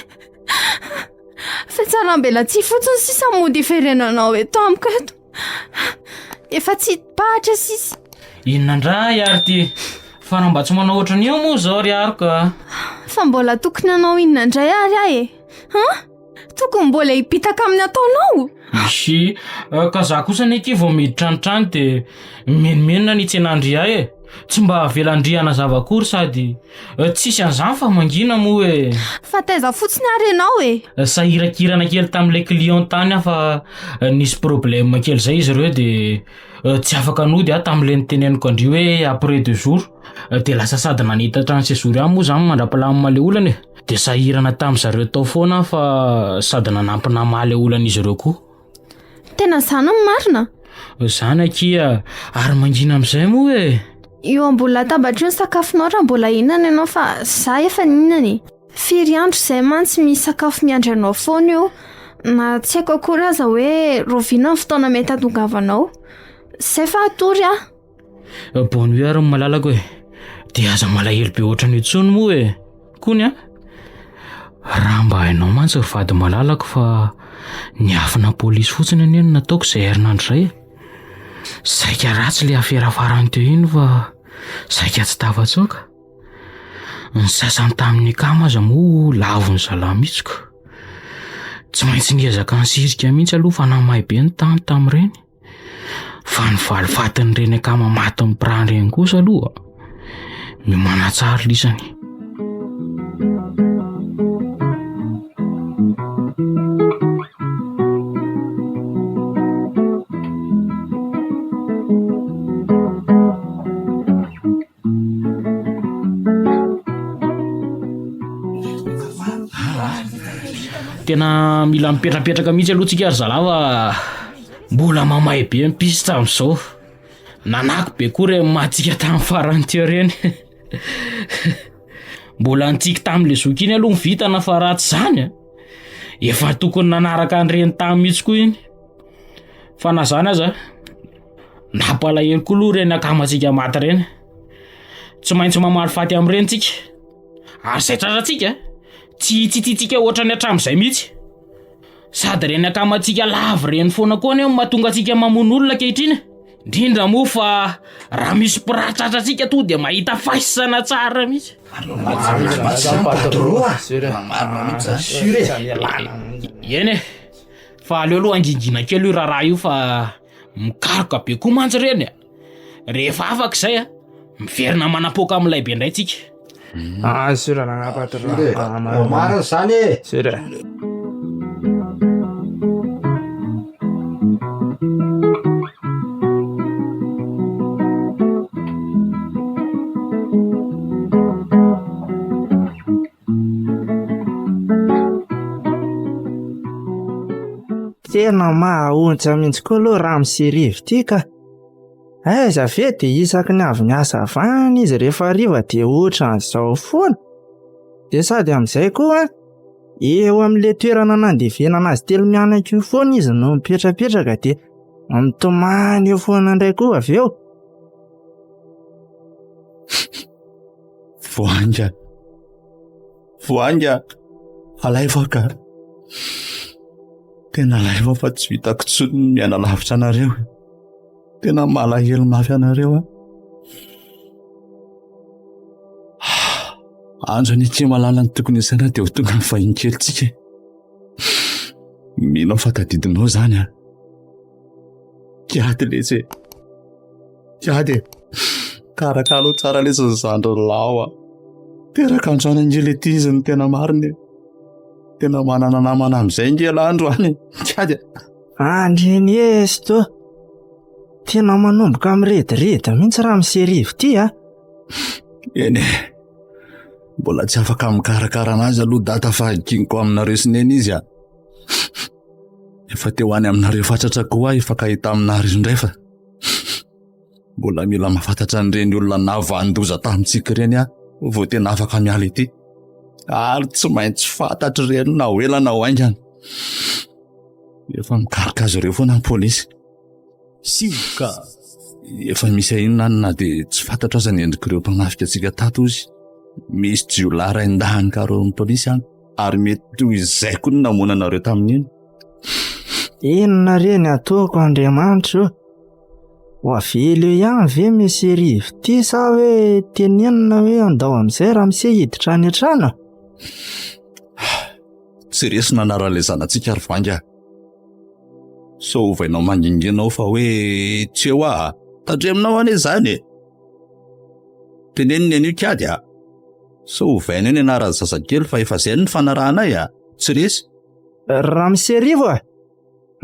Fa tsara mbela tsy fotsiny sisa mody iverenanao eto amiko eto. Efa tsy pahatra sisa.
Inona ndray ary ty? Fa raha mba tsy manao ohatran'io moa zao ry ary ka.
Fa mbola tokony anao inona indray ary ahy e. Tokony mbola hipitaka amin'ny ataonao.
Ishi, ka za kosa neky vao miditra trano de menimenina ny tsenandria e. Tsy mba velandriana zavakory sady tsisy an'izany fa mangina moa e.
Fa taiza fotsiny ary ianao e.
Sahirakirana kely tamin'ilay client tany afa nisy problème kely zay izy ireo de tsy afaka nody tamin'ilay niteneniko andrio hoe après 2 jours. De lasa sady nanitatra ny séjour ihany moa zany mandra-pilamina le olana e. De sahirana tamin'izareo tao foana fa sady nanampy namaha le olana izy ireo koa.
Tena zany ny marina?
Zany akia, ary mangina amin'izay moa e.
Io ambola latabatra io ny sakafonao raha mbola ihinana ianao fa za efa nihinana. Firy andro izay mantsy misy sakafo miandry anao foana io. Na tsy haiko akory aza hoe roviana ny fotoana mety hatongavanao. Zay fa atory ah.
Bonne nuit ary malalako e. De aza malahelo be ohatran'io tsony moa e. Kony a. Raha mba hainao mantsy vady malalako fa niafina polisy fotsiny aneny nataoko izay herinandro zay e. Saika ratsy le afera farany teo iny fa saika tsy tafatsoaka. Ny sasany tamin'ny kama aza moa lavo ny zalamitsiko. Tsy maintsy niezaka nisirika mihitsy aloha fa namahy be ny tany tamin'ireny. Fa ny valifatin'ny reny akama maty ny pirandreny kosa aloha mimanatsara lisany. Tena mila mipetrapetraka mihitsy aloha tsika ary zalava. Mbola mamahy be mpisy tamin'izao. Nanako be kory mahatsika tamin'ny farany teo reny. Mbola nitsika tamin'le zoky iny aloha vitana fa raha tsy zany efa tokony nanaraka an'ireny tamy mihitsy koa iny. Fa na zany aza nampalahelo koa aloha reny akamatsika maty reny. Tsy maintsy mamaly faty amin'ireny tsika. Ary zay tratratsika tsy tiatsika ohatrany hatramin'izay mihitsy. Sady reny akamatsika lavo reny foana koa ny mahatonga atsika mamono olona kehitriny. Indrindra moa fa raha misy mpiratratratsika to de mahita fahisana tsara mihitsy. Eny fa aleo aloha angingina kely io raha io fa mikaroka be koa mantsy reny. Rehefa afaka izay miverina manapoka amin'ilay be indray tsika.
Sura nanapatro.
Mara zany e.
Sura. Tena mahaontsa mihitsy koa aloha raha miserivo ity ka. Aiza ve dia isaky ny avy niasa avany izy rehefa hariva dia ohatran'izao foana. Dia sady amin'izay koa eo amin'ilay toerana nandevenana azy telo mianaka io foana izy no mipetrapetraka dia mitomany eo foana indray koa avy eo.
Voanga alaiva ka. Tena laiva fa tsy vitako tsony ny miaina lavitra anareo. Tena malahelo mafy anareo. Andro ny tsy malala ny tokony isaina dia ho tonga ny vahiny kelitsika. Mino fa tadidinao zany a. Kiady letsy. Kiady. Karakalo tsara lesy ny zandro lao a. Teraka androany angely ety izy ny tena mariny. Tena manana namana amin'izay ngela androany. Kiady.
Andreny esto. Tena manomboka mirediredy mihitsy raha miserivo ity a.
Eny. Mbola tsy afaka mikarakara anazy aloha data fahakiniko aminareo sineny izy a. Efa teo any aminareo fatratra koa ifakahita aminareo indray fa mbola mila mahafantatra an'ireny olona navandoza tamintsika ireny a vao tena afaka miala ity. Ary tsy maintsy fantatry ireny na ho ela na ho aingana. Efa mikaroka azy ireo foana ny polisy. Sivoka. Efa misy inona na dia tsy fantatra aza ny endrik'ireo mpanafika antsika tato izy. Misy jiolahy raindahany karoan'ny polisy any ary mety toy izay koa ny namonanareo tamin'iny.
Inona reny ataoko Andriamanitra? Ho avelo ihany ve miserivo ity sa hoe tenenina hoe andao amin'izay raha misy hiditra any an-trano?
Tsy resona anara'ilay zanantsika ary vanga. So ovainao mangingenao fa hoe tsy eo tandreminao ane zany. Teneniny anio kiady a. So ovaina ny anaran'ny zazakely fa efa izay ny fanarahanay a. Tsy resy.
Raha miserivo a?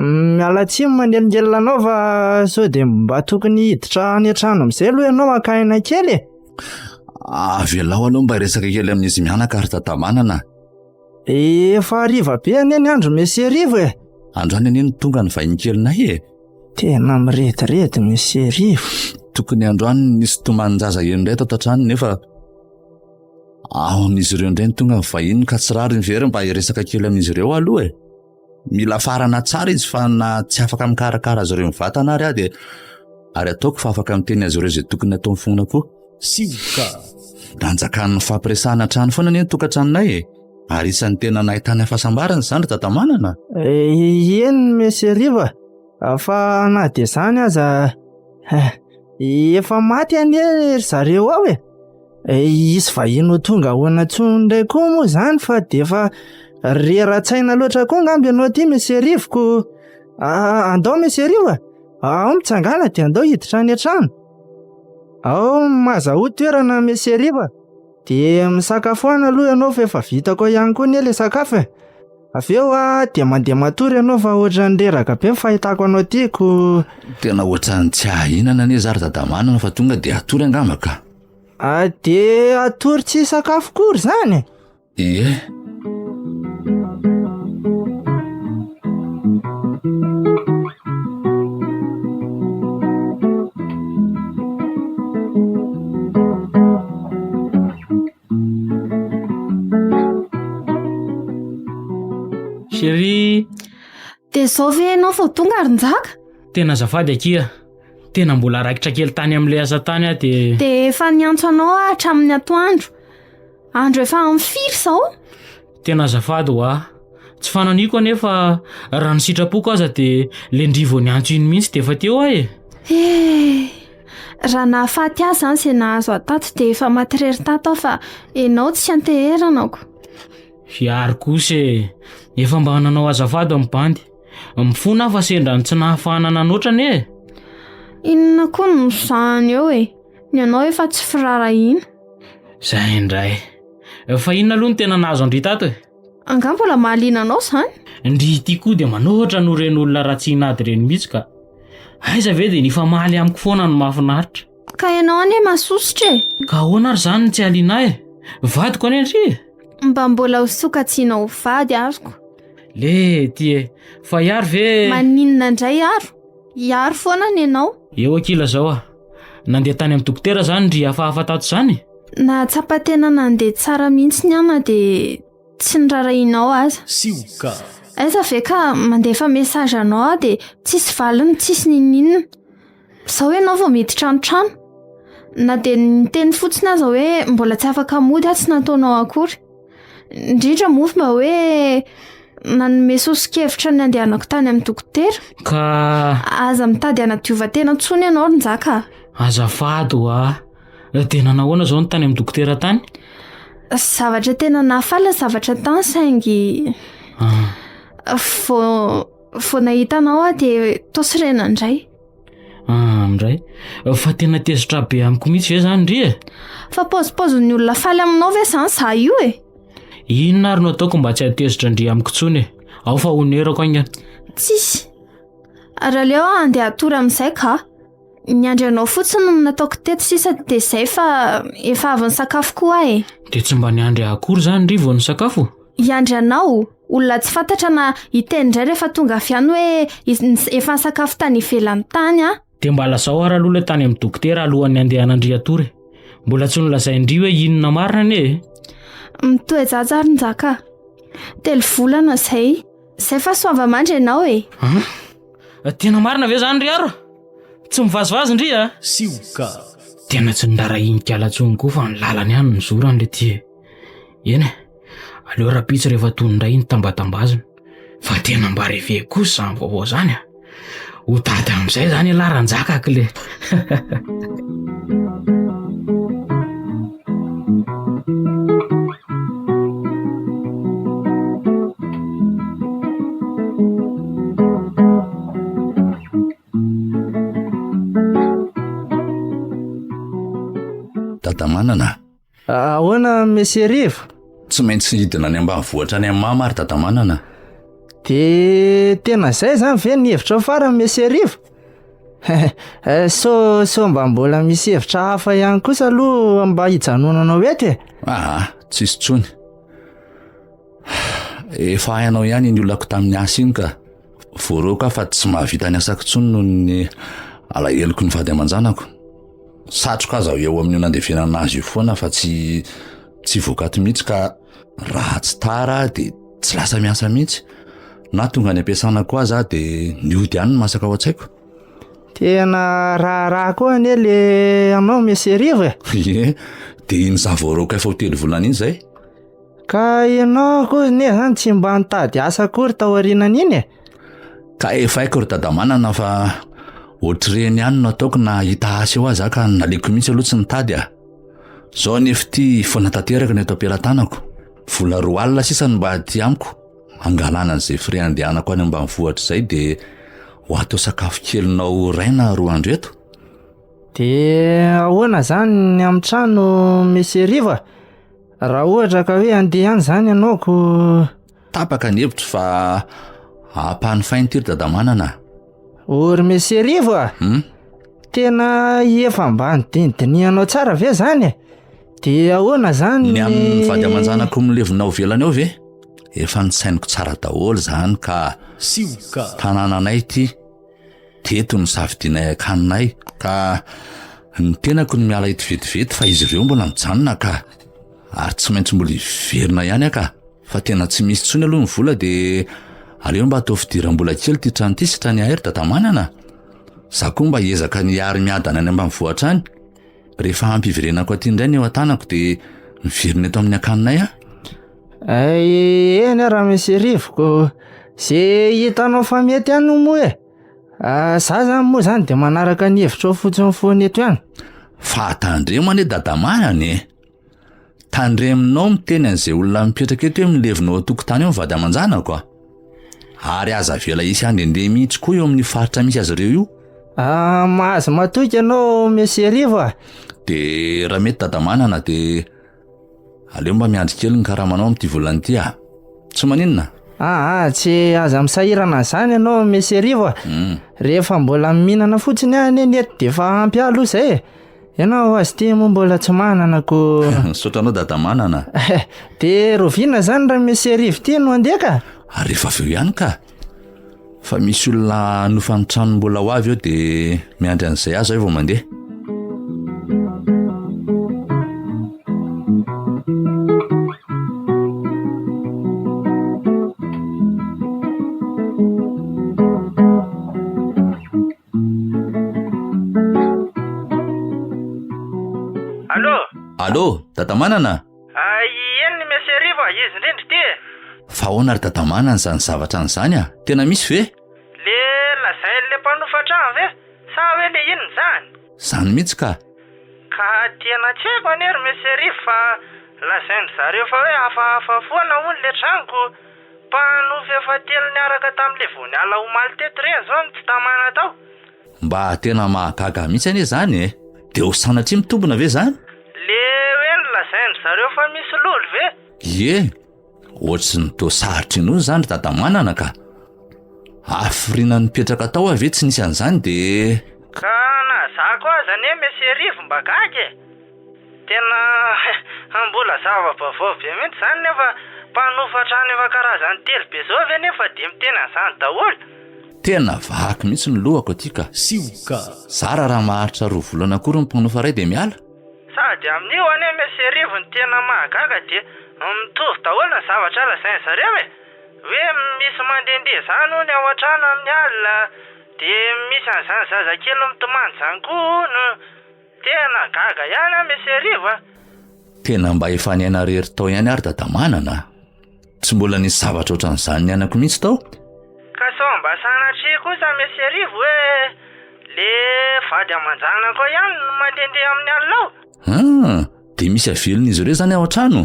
Miala tsiny manelingelina anao fa sao dia mba tokony hiditra any an-trano amin'izay aloha ianao makaina kely.
Avelao aloha mba resaka kely amin'izy mianaka ary tatamanana.
Efa hariva be aneny andro miserivo e.
Androany aneny tonga ny vahinkelinay e.
Tena mirediredy miserivo.
Tokony androany nisy tomanin-jaza indray tao an-trano nefa amin'izy ireo indray tonga ny vahiny ka tsy rary ny very mba hiresaka kely amin'izy ireo aloha e. Mila farana tsara izy fa na tsy afaka mikarakara azy ireo mivantana ary ary ataoko fa afaka miteny azy ireo izay tokony atao mifona koa. Sivoka. Nanjakan'ny fampiresahana trano foana ny tokantranonay e. Ary isan'ny tena nahitany hafasambarana zany tatamanana.
Eny miserivo fa na dia izany aza efa maty anie zareo ao e. Isy vahiny ho tonga ahoana tsony indray koa moa zany fa dia efa rera-tsaina loatra koa ngamby ianao aty miserivoko. Andao miserivo ao mitsangana dia andao hiditra any an-trano. Ao mazaho toerana miserivo dia misakafoana aloha ianao fa efa vitako ihany koa ny ilay sakafo e. Avy eo dia mandeha matory ianao fa ohatran'ny reraka be fahitako anao tiako.
Tena ohatran'ny tsy ahinana anie zary tadamanana fa tonga dia atory angamaka.
Dia atory tsy sakafo kory zany.
Ie.
Chérie.
Dia zao ve ianao vao tonga Arinjaka?
Tena azafady akia. Tena mbola raikitra kely tany amin'ilay asa tany a dia
efa niantso anao hatramin'ny atoandro. Andro efa amin'ny 5 zao.
Tena azafady tsy fananiko anefa raha ny sitrapoko aza dia lendrivo niantso iny mihitsy dia efa teo ahy e.
Raha nahafaty azy zany izay nahazo atato dia efa matirery tato aho fa ianao tsy anteheranako.
Fiary kosa efa mba nanao azafady amin'ny bandy. Mifona fa sendrany tsy nahafahana nanotrany e.
Inona koa no zany eo e. Ny anao efa tsy firara ina.
Zay indray. Fa inona aloha ny tena nahazo andry tato e?
Anga mbola mahaliana anao zany.
Ndry ity koa dia manohatra no reny olona raha tsy hinady reny mihitsy ka. Aiza ve dia nifamaly amiko foana no mahafinaritra.
Ka ianao anie masosotra e.
Ka ahoana ary zany ny tsy haliana e? Vadiko anie ndry.
Mba mbola ho sokatsiana ho vady azoko.
Le ty fa iary ve
maninona indray iaro foana ny ianao
eo akila zao a nandeha tany amin'ny dokotera zany ry hafahafa tato zany
na tsapa-tena nandeha tsara mihitsy ny ama dia tsy nirarahinao aza
sioka
aiza ve ka mandefa mesazy anao dia tsisy valiny tsisy ninninona sao ianao vao miditra anotrano na dia niteny fotsiny aza hoe mbola tsy afaka mody tsy nataonao akory indrindra mofo mba hoe nanome sosikevitra ny andehanako tany amin'ny dokotera
ka
aza mitady anadiovan-tena ntsony ianao ronjaka
azafady tena nahoana zao ny tany amin'ny dokotera tany
zavatra tena nahafaly zavatra tany saingy vao nahitanao dia tosirena indray
indray fa tena tezitra be amiko mihitsy ve zany ry
fa pozipoziny olona faly aminao ve zany za io
inona ary no ataoko mba tsy hatezitra ndry amiko tsony ao fa honerako aingana
tsisy raha leo andeha atory amin'izay ka ny andrianao fotsiny no nataoko teto sisa dia izay fa efa avy ny sakafo koa
dia tsy mba niandry akory zany ry vao ny sakafo
iandry anao olona tsy fantatra na hiteny indray rehefa tonga avy any hoe efa ny sakafo tany ivelany tany
dia mba lazao ary aloha le tany amin'ny dokotera alohan'ny andehanandry atory mbola tsy nolazaindry hoe inona marina ne
mitoejajaron-jaka telo volana izay fa soava mandry ianao
tena marina ve zany ry aro tsy mivazivazy ndry sioka tena tsy nirarahinikalatsony koa fa ny lalany ihany ny zorany le ty eny aleo rapitsy rehefa tonindray ny tambatambazina fa tena mba reve kosa zany vaovao zany ho tady amin'izay zany laranjaka akle
Tatamanana
ahoana Monsieur Rivo
tsy maintsy hidina any ambanivohitra any amin'ny mamary Tatamanana
dia tena izay zany ve ny hevitra farany Monsieur Rivo so mbola misy hevitra hafa ihany kosa aloha mba hijanonanao eto
tsisy tsony efa hainao ihany ny olako tamin'ny asa iny ka voaroko fa tsy mahavita ny asako tsony noho ny alaheloko ny vady aman-janako satroka aza eo amin'ny nandevenana azy io foana fa tsy voakato mihitsy ka raha tsy tara dia tsy lasa miasa mihitsy na tonga ny ampiasana koa za dia niody ihany ny masaka ao an-tsaiko
tena raha koa anie le anao Monsieur Rivo
dia iny zavoaroko efa ho 3 volana iny zay
ka ianao koa ne zany tsy mba nitady asa akory tao aorianan'iny
ka efa haiko ry Tadamanana fa ohatrireny ihany no ataoko na hita asa eo aza ka naleko mihitsy aloha tsy nitady zao nefa ty foanatanteraka ny eto am-pelantanako vola 2 alina sisany mba ty amiko angalana an'izay fre andehanako any ambanivohitra izay dia ho atao sakafo kelinao raina 2 andro eto
dia ahoana zany ny amin'ny trano Monsieur Rivo raha ohatra ka hoe andeha any zany ianao ko
tapaka ny hevitra fa ampahany faintiry Tadamanana
ory Monsieur Rivo tena efa mba nidinidinianao tsara ve zany dia ahoana zany
ny amin'ny vady aman-janako milevinao velany ao ve efa nitsainiko tsara daholo zany ka sioka tanànanay ty teto ny safidianay akaninay ka ny tenako ny miala ety vetivety fa izy ireo mbola mijanona ka ary tsy maintsy mbola iverina ihany ka fa tena tsy misy tsony aloha ny vola dia aleo mba atao fidiram-bola kely ty trano ty sitra ny ahery Tatamanana za koa mba hiezaka ny ary miadana any ambanivohitra any rehefa hampiverenako aty indray ny eo an-tanako dia miverina eto amin'ny akaninay
eny raha Monsieur Rivo ko zay hitanao fa mety ihany moa za zany moa zany dia manaraka ny hevitra fotsiny foana eto ihany
fa tandremo anie Tadamanana tandreminao miteny an'izay olona mipetraka eto hoe milevinao atokotany eo mivady aman-janako ary aza vela isy andendeha mihitsy koa eo amin'ny faritra misy azy ireo io
mahazo matoky ianao Monsieur Rivo
dia raha mety Tadamanana dia aleo mba miandry kely ny karamanao amin'ity volany ity tsy maninona
tsy aza misahirana zany ianao Monsieur Rivo rehefa mbola mihinana fotsiny any eto dia efa ampy aloha izay ianao azy ty moa mbola tsy manana ko
sotranao Tadamanana
dia roviana zany raha Monsieur Rivo ty no andeha ka
Ary rehefa avy eo ihany ka fa misy olona nofany trano mbola ho avy eo dia miandry an'izay azo aho vao mandeha. Allo, Tatamanana?
Eny Mesy Arivo, izy indrindra ty.
Fa ahoana ry Tatamanana zany zavatra an'izany a? Tena misy ve?
Le lazain'le mpanofa trano ve? Sa hoe le inona zany?
Zany mihitsy ka.
Ka tena tsy haiko anery Mesy Arivo fa lazainy zareo fa hoe hafahafa foana hono le tranoko. Mpanofa efa telo niaraka tamin'le vao niala omaly teto re zao ny tsy tamana tao.
Mba tena mahagaga mihitsy anie zany e. Dia ho sanatria mitombona ve zany?
Le hoe ny lazainy zareo fa misy lolo ve?
Ie, ohatsy ny toa sarotry noho zany Tatamanana ka. Afrina nipetraka tao avy tsy nisy an'izany dia
ka na za koa zany hoe Mesy Arivo mba gaga e. Tena mbola zava-baovao be mihitsy zany nefa mpanofa trano efa karazany telo be zao ve nefa dia miteny an'izany daholo.
tena vaky mihitsy ny lohako aty ka.
Sioka.
Zara raha maharitra 2 volana akory ny mpanofa ray dia miala.
Sady amin'io ane Mesy Arivo ny tena mahagaga dia mitovy daholo ny zavatra lazainy zareo e. Hoe misy mandehandeha zany hono ao an-trano amin'ny alina dia misy an'izany zazakely mitomany zany koa no tena gaga ihany a Mesy Arivo a.
Tena mba efa niaina rery tao ihany ary Tatamanana. Tsy mbola nisy zavatra ohatran'izany nianako mihitsy tao.
Ka sao mba sanatria kosa Mesy Arivo hoe le vady aman-janona koa ihany no mandehandeha amin'ny alina ao.
Dia misy avelon'izy ireo zany ao an-trano.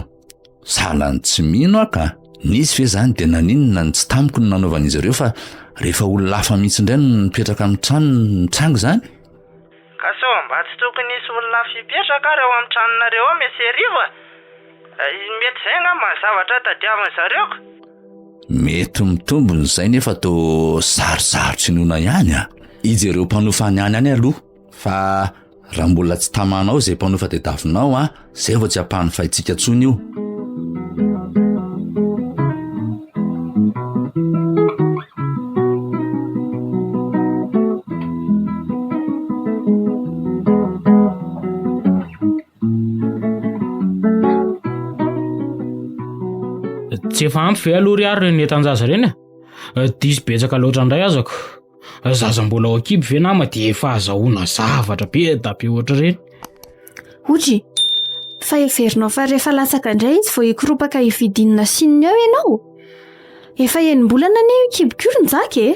Salany tsy mino aho ka. Nisy ve zany dia naninona ny tsy tamiko ny nanaovan'izy ireo fa rehefa olona hafa mihitsy indray no mipetraka amin'ny trano mitrango zany.
Ka sao mba tsy tokony nisy olona fipetraka ary ao amin'ny tranonareo ao Mesy Arivo a. Mety izay angamba ny zavatra tadiavin'ny zareo ko.
Mety mitombony izay nefa toa sarosarotry noana ihany a. Izy ireo mpanofa niany any aloha fa raha mbola tsy tamanao izay mpanofa tadiavinao a, izay vao tsy hampahany fahitsika tsony io.
Tsy efa ampy ve aloha ry ary ny etan-jaza ireny a? Diso betsaka loatra indray azako. Zaza mbola ao ankipy ve nama dia efa azahoana zavatra be da be oatra ireny.
Otry, fa heverinao fa rehefa lasaka indray izy vao hikoropaka hividinina sininy ao ianao. Efa enim-bolana anie io kibokiry nizaka e.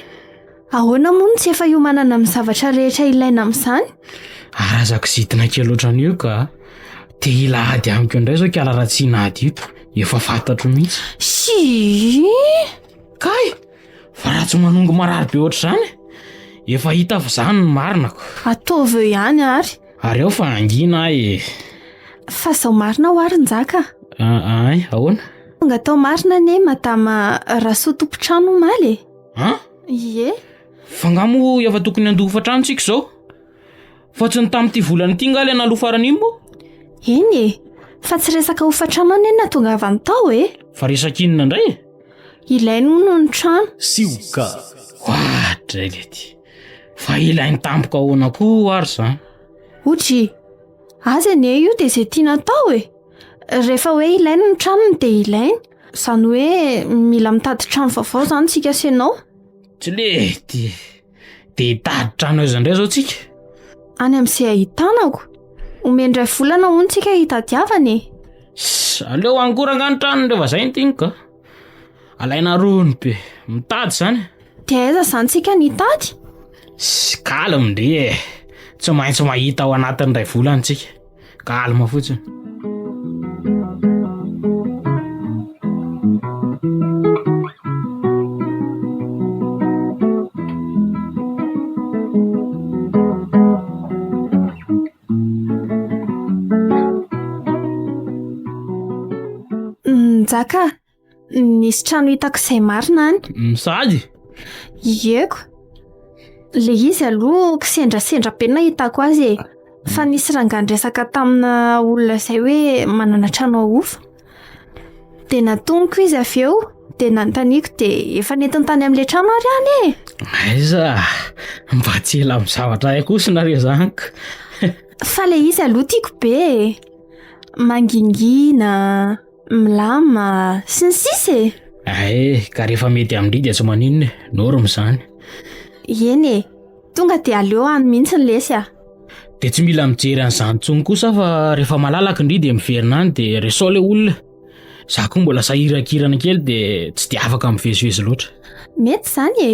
Ahoana moa tsy efa iomanana amin'ny zavatra rehetra ilaina amin'izany?
Arazako zitina kely ohatran'io ka. Te ila ady amiko indray zao kala raha tsy nady io. Efa fantatro mihitsy.
Si
Kay, fa raha tsy manongo marary be oatra zany. Efa hita fa zany ny marinako.
ataovy eo ihany ary.
Ary ao fa angina e.
Fa zao marina ho ary nizaka.
Ay, ahoana?
Tonga tao marina ne madama Rasoa tompotrano maly e.
Ha?
Ie.
Fa ngamo efa tokony andoha fa-trano tsika zao. Fa tsy ny tamin'ity volana ity ngaly analoha farany iny moa.
Eny e. Fa tsy resaka hofa-trano ane na tonga avy tao e.
Fa resaka inona indray?
Ilainy hono ny trano.
Sioka.
Hoatra ilety. Fa ilainy tampoka ahoana koa ary zany.
Otry, aza ne io dia izay tiana tao e. Rehefa hoe ilainy ny tranony dia ilainy. Zany hoe mila mitady trano vaovao zany tsika sy ianao.
Tsy lety. Dia hitady trano aiza indray zao tsika?
Any amin'izay ahitanako. Omendray volana hono tsika hitadiavana e.
Aleo ankoranga ny tranony rehefa izay ny tiany ka. Alaina rony be. Mitady zany.
Dia aiza zany tsika nitady?
Kalma ndre e. Tsy maintsy mahita ao anatin'indray volana tsika. Kalma fotsiny.
Nzaka, nisy trano hitako izay marina any.
Misady?
Ieko. Le izy aloha kisendrasendra be nahitako azy e. Fa nisy rangandresaka tamina olona izay hoe manana trano ahofa. Dia natoniko izy avy eo tena nytaniko dia efa nentiny tany amin'ilay trano ary any e.
Aiza, mba tsy ela amin'ny zavatra hay kosa nareo zaniko.
Fa le izy aloha tiako be, mangingina, milama sy ny sisa e.
Ka rehefa mety amin'indry dia tsy maninona norma izany.
Eny e, tonga dia aleo any mihitsy ny lesy a.
Dia tsy mila mijery an'izany intsony kosa fa rehefa malalaka indry dia miverina any dia resao ilay olona. Za koa mbola sahirakirana kely dia tsy dia afaka mivezivezy loatra.
Mety izany e,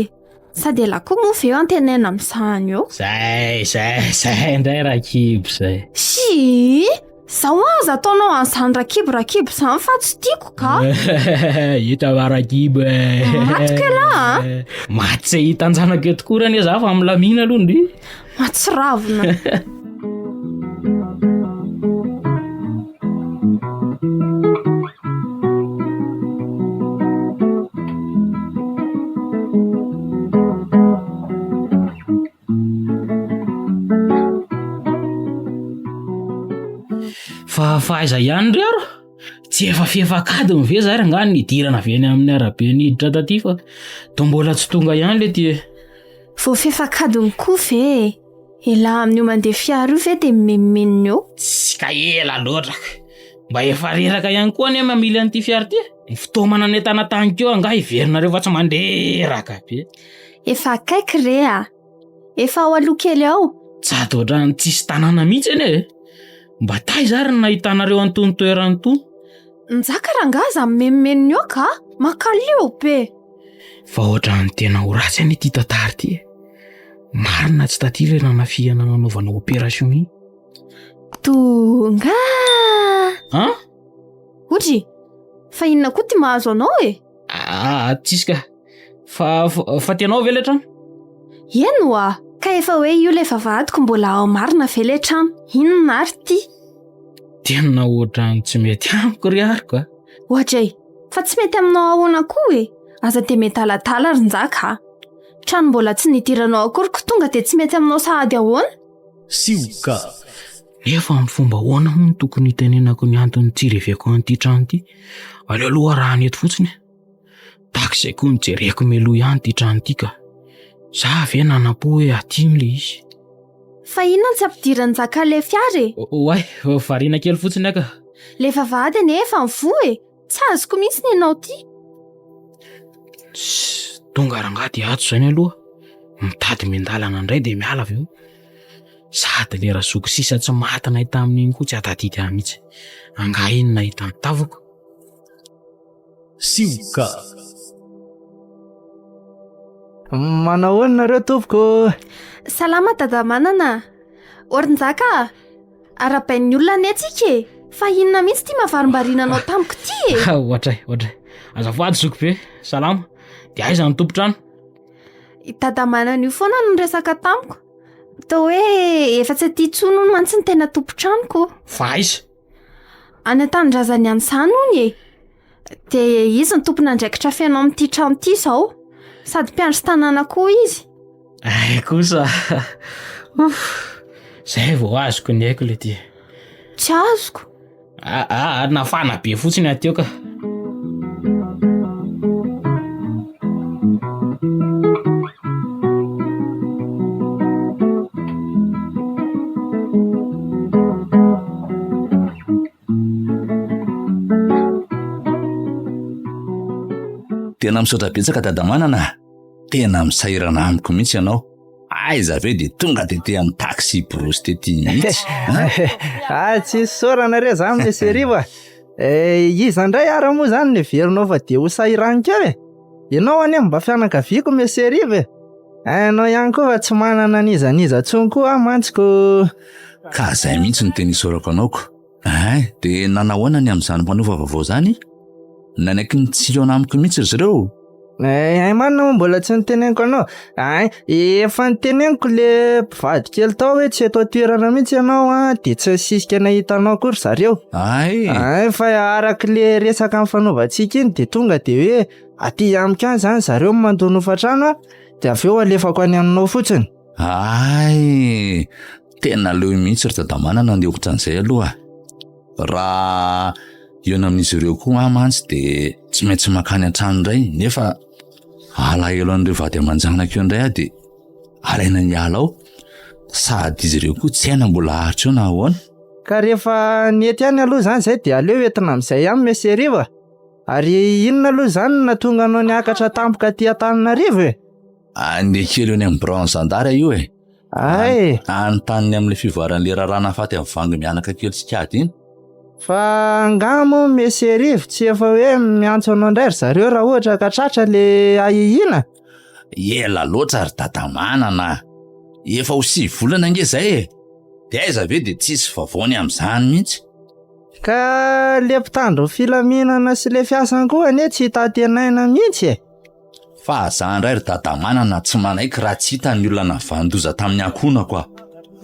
sady ela koa moa ve eo antenaina amin'izany eo.
Zay indray rakibo zay.
Si, zaho aza ataonao an'izany rakibo izany fa tsy tiako ka.
Hita va rakibo
Maty ke la
maty tsy hita anjanako eto koa rany za fa milamina aloha ndry.
Matsiravina.
Fa aiza ihany ry aro? Tsy efa fiefakady mive za nga nidirana avy eny amin'ny arabe niditra taty fa toa mbola tsy tonga ihany le ty.
Vao fiefakadiny koa ve? Ela amin'io mandeha fiara io ve dia memenina eo?
Tsy ka ela loatra. Mba efa reraka ihany koa any mamily an'ity fiara ty. Ny fotoamana ny entana tankeo anga iverinareo fa tsy manderaka be.
Efa akaiky re a? Efa ao aloha kely ao?
Zato ohatrany tsisy tanàna mihitsy eny e. Mba taiza ary nahitanareo antony toerany tony?
Njaka rangaza memenina eo ka? Makaleo be.
Fa ohatrany tena ho ratsy any ity tantara ty. Marina tsy taty ilay nanafihana nanaovana opération iny.
Tonga. Otry, fa inona koa ty mahazo anao e?
Tsisy ka. Fa tianao ve le trano?
Eno a, ka efa hoe io le vavahadiko mbola ao marina ve le trano? Inona ary ty?
Tena ohatrany tsy mety amiko ry ariko a.
Ohatra e, fa tsy mety aminao ahoana koa e. Aza dia mety alatala ry njaka. Trano mbola tsy nidiranao akory ko tonga dia tsy mety aminao sahady ahoana?
Sioka. Nefa amin'ny fomba ahoana moa no tokony hitenenako ny antony tsireveko an'ity trano ity. Aleo aloha raha eto fotsiny. Takizay koa mijereko meloa ihany ity trano ity ka. Za ve nanam-po hoe atimy le izy.
Fa inona tsy ampidirany njaka le fiara e?
Oay, variana kely fotsiny aka.
Le vavahady nefa mivoa e. Tsy azoko mihitsy ny ianao ty.
Tonga rangaha dia ato izany aloha. Mitady mindalana indray dia miala avy eo. Sady lera zoko sisa tsy maty nahita amin'iny koa tsy atadidy ahy mihitsy. Angaha iny nahita ny tavako. Sioka.
Manao ahoana nareo tompoko?
Salama dada manana. Orin-jaka, arabain'ny olona ny atsika e. Fa inona mihitsy ty mavarimbarinanao tamiko ty e?
Ohatray. Azafady zoko be. Salama. Dia aiza ny tompo-trano?
Dada manana io foana no resaka tamiko. Tao hoe efa tsy aty tsono no mantsy ny tena tompo-tranoko.
Fa aiza?
Any an-tanindrazany an'izany hony e. Dia izy ny tompona andraikitra feno amin'ity trano ity izao. Sady mpiandry tanàna koa izy.
Kosa. Zay vao azoko ny haiko le ty.
Tsy azoko.
Nafana be fotsiny ateo ka.
Tena misaotra betsaka dadamanana. Tena misahirana amiko mihitsy ianao. Aiza ve dia tonga dia te amin'ny taxi brosy tety mihitsy.
Tsy saorana re zany le seriva. Iza indray ara moa zany ny verinao fa dia ho sahiraniko e. Ianao any mba fianakaviako me seriva e. Anao ihany koa fa tsy manana nizaniza tsony koa mantsiko.
Ka zay mihitsy ny teny isaorako anaoko. Dia nanahoana ny amin'izany mpanova vaovao zany? Nanaiky ny tsilo amiko mihitsy izy ireo.
Manina moa mbola tsy niteneniko anao. Efa niteneniko le mpivady kely tao hoe tsy eto toerana mihitsy ianao dia tsy sisika nahitanao akory zareo. Fa araka le resaka amin'ny fanaovantsika iny dia tonga dia hoe aty amiko any zany zareo mandona hofa-trano dia avy eo alefako any aminao fotsiny.
Tena leo mihitsy ry dadamanana ny ohatran'izay aloha. Raha eo amin'izy ireo koa mantsy dia tsy maintsy makany an-trano indray nefa alahelo an'ireo vady aman-janako eo indray dia alaina ny ala ao sady izy ireo koa tsy haina mbola haritra eo na ahoana.
Ka rehefa nety ihany aloha zany zay dia aleo entina amin'izay ihany Meserivo. Ary inona aloha zany natonga anao niakatra tampoka aty Antananarivo e?
Andeha kely eo ny amin'ny Braonsandara io e.
Ay,
Anontany amin'ilay fivoaran'ilay raharaha nahafaty amin'ny vangy mianaka kely sikady iny.
fa angamo Meserivo tsy efa hoe miantso anao indray ry zareo raha ohatra ka tratra le ahihina.
Ela loatra ry dadamanana. Efa ho 7 volana nge zay e. Dia aiza ve dia tsisy vavaony amin'izany mihitsy.
Ka le mpitandro filaminana sy le fiasany koa anie tsy tatenaina mihitsy e.
Fa zany indray ry dadamanana tsy manaiky raha tsy hita ny olona navandoza tamin'ny ankonako aho.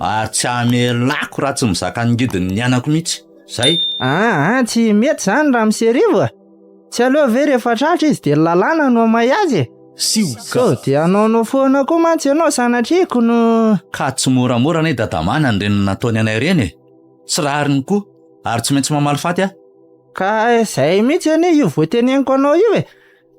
Ary tsy hamelako raha tsy mizaka ny ngediny ny anako mihitsy. Zay.
Tsy mety zany raha Meserivo. Tsy aleo ve rehefa tratra izy dia lalàna no mahay azy. So dia anaonao foana koa mantsy ianao sanatriako no...
Ka tsy moramora anie dadamanana ireny nataony anay ireny e. Tsy rariny koa ary tsy maintsy mamaly faty aho.
Ka izay mihitsy anie io voateneniko anao io e.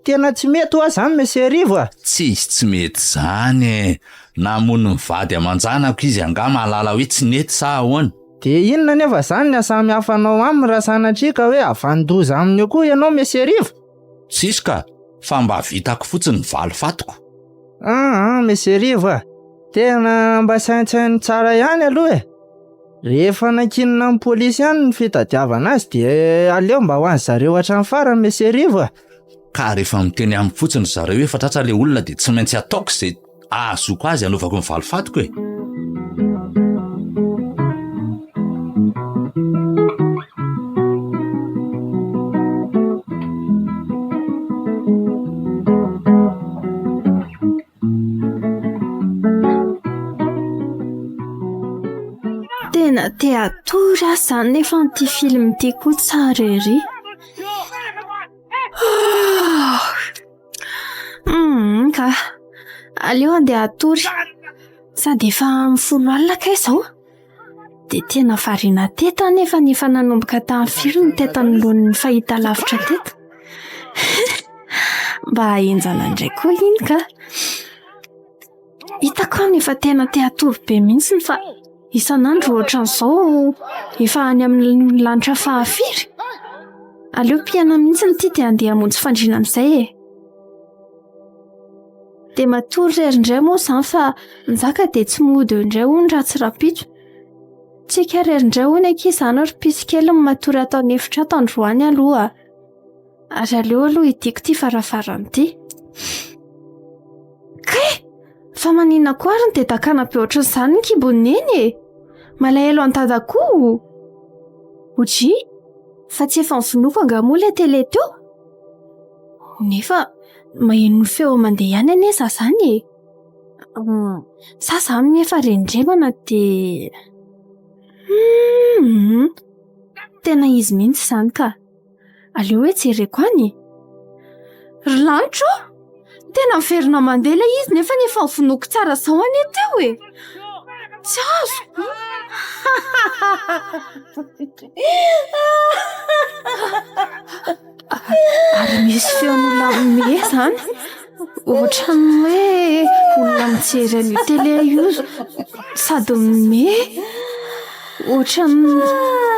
Tena tsy mety hoa zany Meserivo a.
Tsy mety zany e. Namono mivady aman-janako izy anga mahalala hoe tsy nety sa ahoana.
Dia inona nefa zany ny ahasamihafanao aminy raha sanatriaka hoe avandoza aminy eo koa ianao Meserivo?
Tsisy ka fa mba vitako fotsiny valy fatiko.
Meserivo a. Tena mba saintsainy tsara ihany aloha e. Rehefa nankinina amin'ny polisy ihany ny fitadiavana azy dia aleo mba ho an'ny zareo hatrany farany Meserivo a.
Ka rehefa miteny amin'ny fotsiny zareo hoe fa tratra le olona dia tsy maintsy ataoko izay ahazoko azy hanaovako ny valy fatiko e.
Tena te atory aza nefa n'ity film ity koa tsara ery. Ka aleo andeha atory sady efa mifolo alina kay izao. Dia tena variana teto nefa ny efa nanomboka tamin'ny film teto anoloan'ny fahita lavitra teto. Mba enjana indray koa iny ka. Hitako nefa tena te atory be mihitsy fa isan'andro ohatran'izao efa any amin'ny lanitra fahafiry. Aleo piana mihitsy ny ity dia andeha hamonjy fandriana amin'izay e. Dia matory rery indray moa izany fa nizaka dia tsy mody eo indray hono raha tsy rapitso. Tsika rery indray hono anky izany ary pisy kely ny matory ataony efitra ato androany aloha. Ary aleo aloha idiko ity farafarany ity. Kay! Fa manina koa ary ny dedakana be ohatran'izany ny kiboniny eny e. Malahelo an-tadakoa. Oji, fa tsy efa mivonoko angamoa ilay tele teo. Nefa maheno feo mandeha ihany anesa zany e. Sasa amin'ny efa rendremana dia... Tena izy mihitsy izany ka. Aleo hoe jereko any. Ry lanitro? Tena miverina mandeha ilay izy nefa ny efa mivonoko tsara izao anie teo e. Tsy azoko. Ary misy feon'olona me zany. Ohatran'ny hoe olona mijery an'io tele io sady me. Ohatran'ny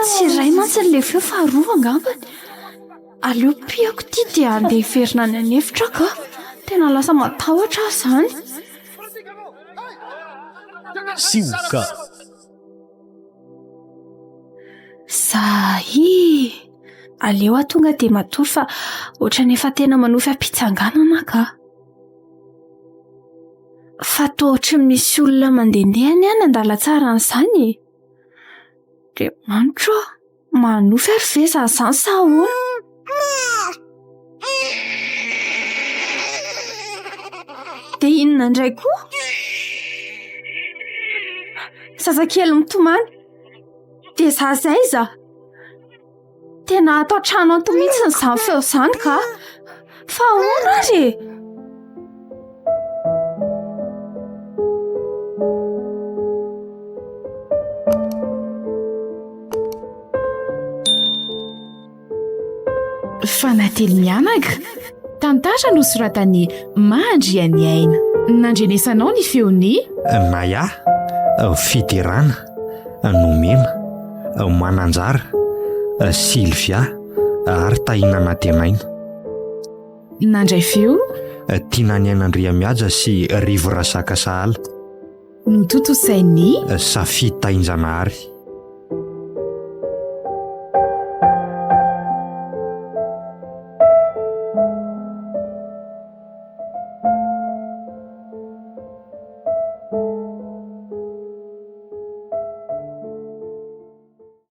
tsiray mantsy ilay feo fa roa angambany. Aleo piako ity dia andeha hiverina any an'efitra ka. Tena lasa matahotra zany.
Sioka.
Zahi. Aleo tonga dia matory fa ohatrany efa tena manofy ampitsanganana ka. Fa toa ohatry misy olona mandendeha any an-dalantsara an'izany. Dia manitro manofy ary ve zany sa ahoana? Dia inona indray koa? Zazakely mitomany. Dia zay za. Tena atao trano anto mihitsy n'izany feo izany ka. Fa ahoana ary?
fanately mianaka tantara no soratany Mandriany Aina. Nandrenesanao ny feony
Naya, Fiderana, Nomena, Mananjara, Silvia ary Tainana Tenaina.
nandray feo
Tianany Ainandriamiaja sy Rivo Rasaka Sahala,
no totosainy
Safidy Tainjanahary.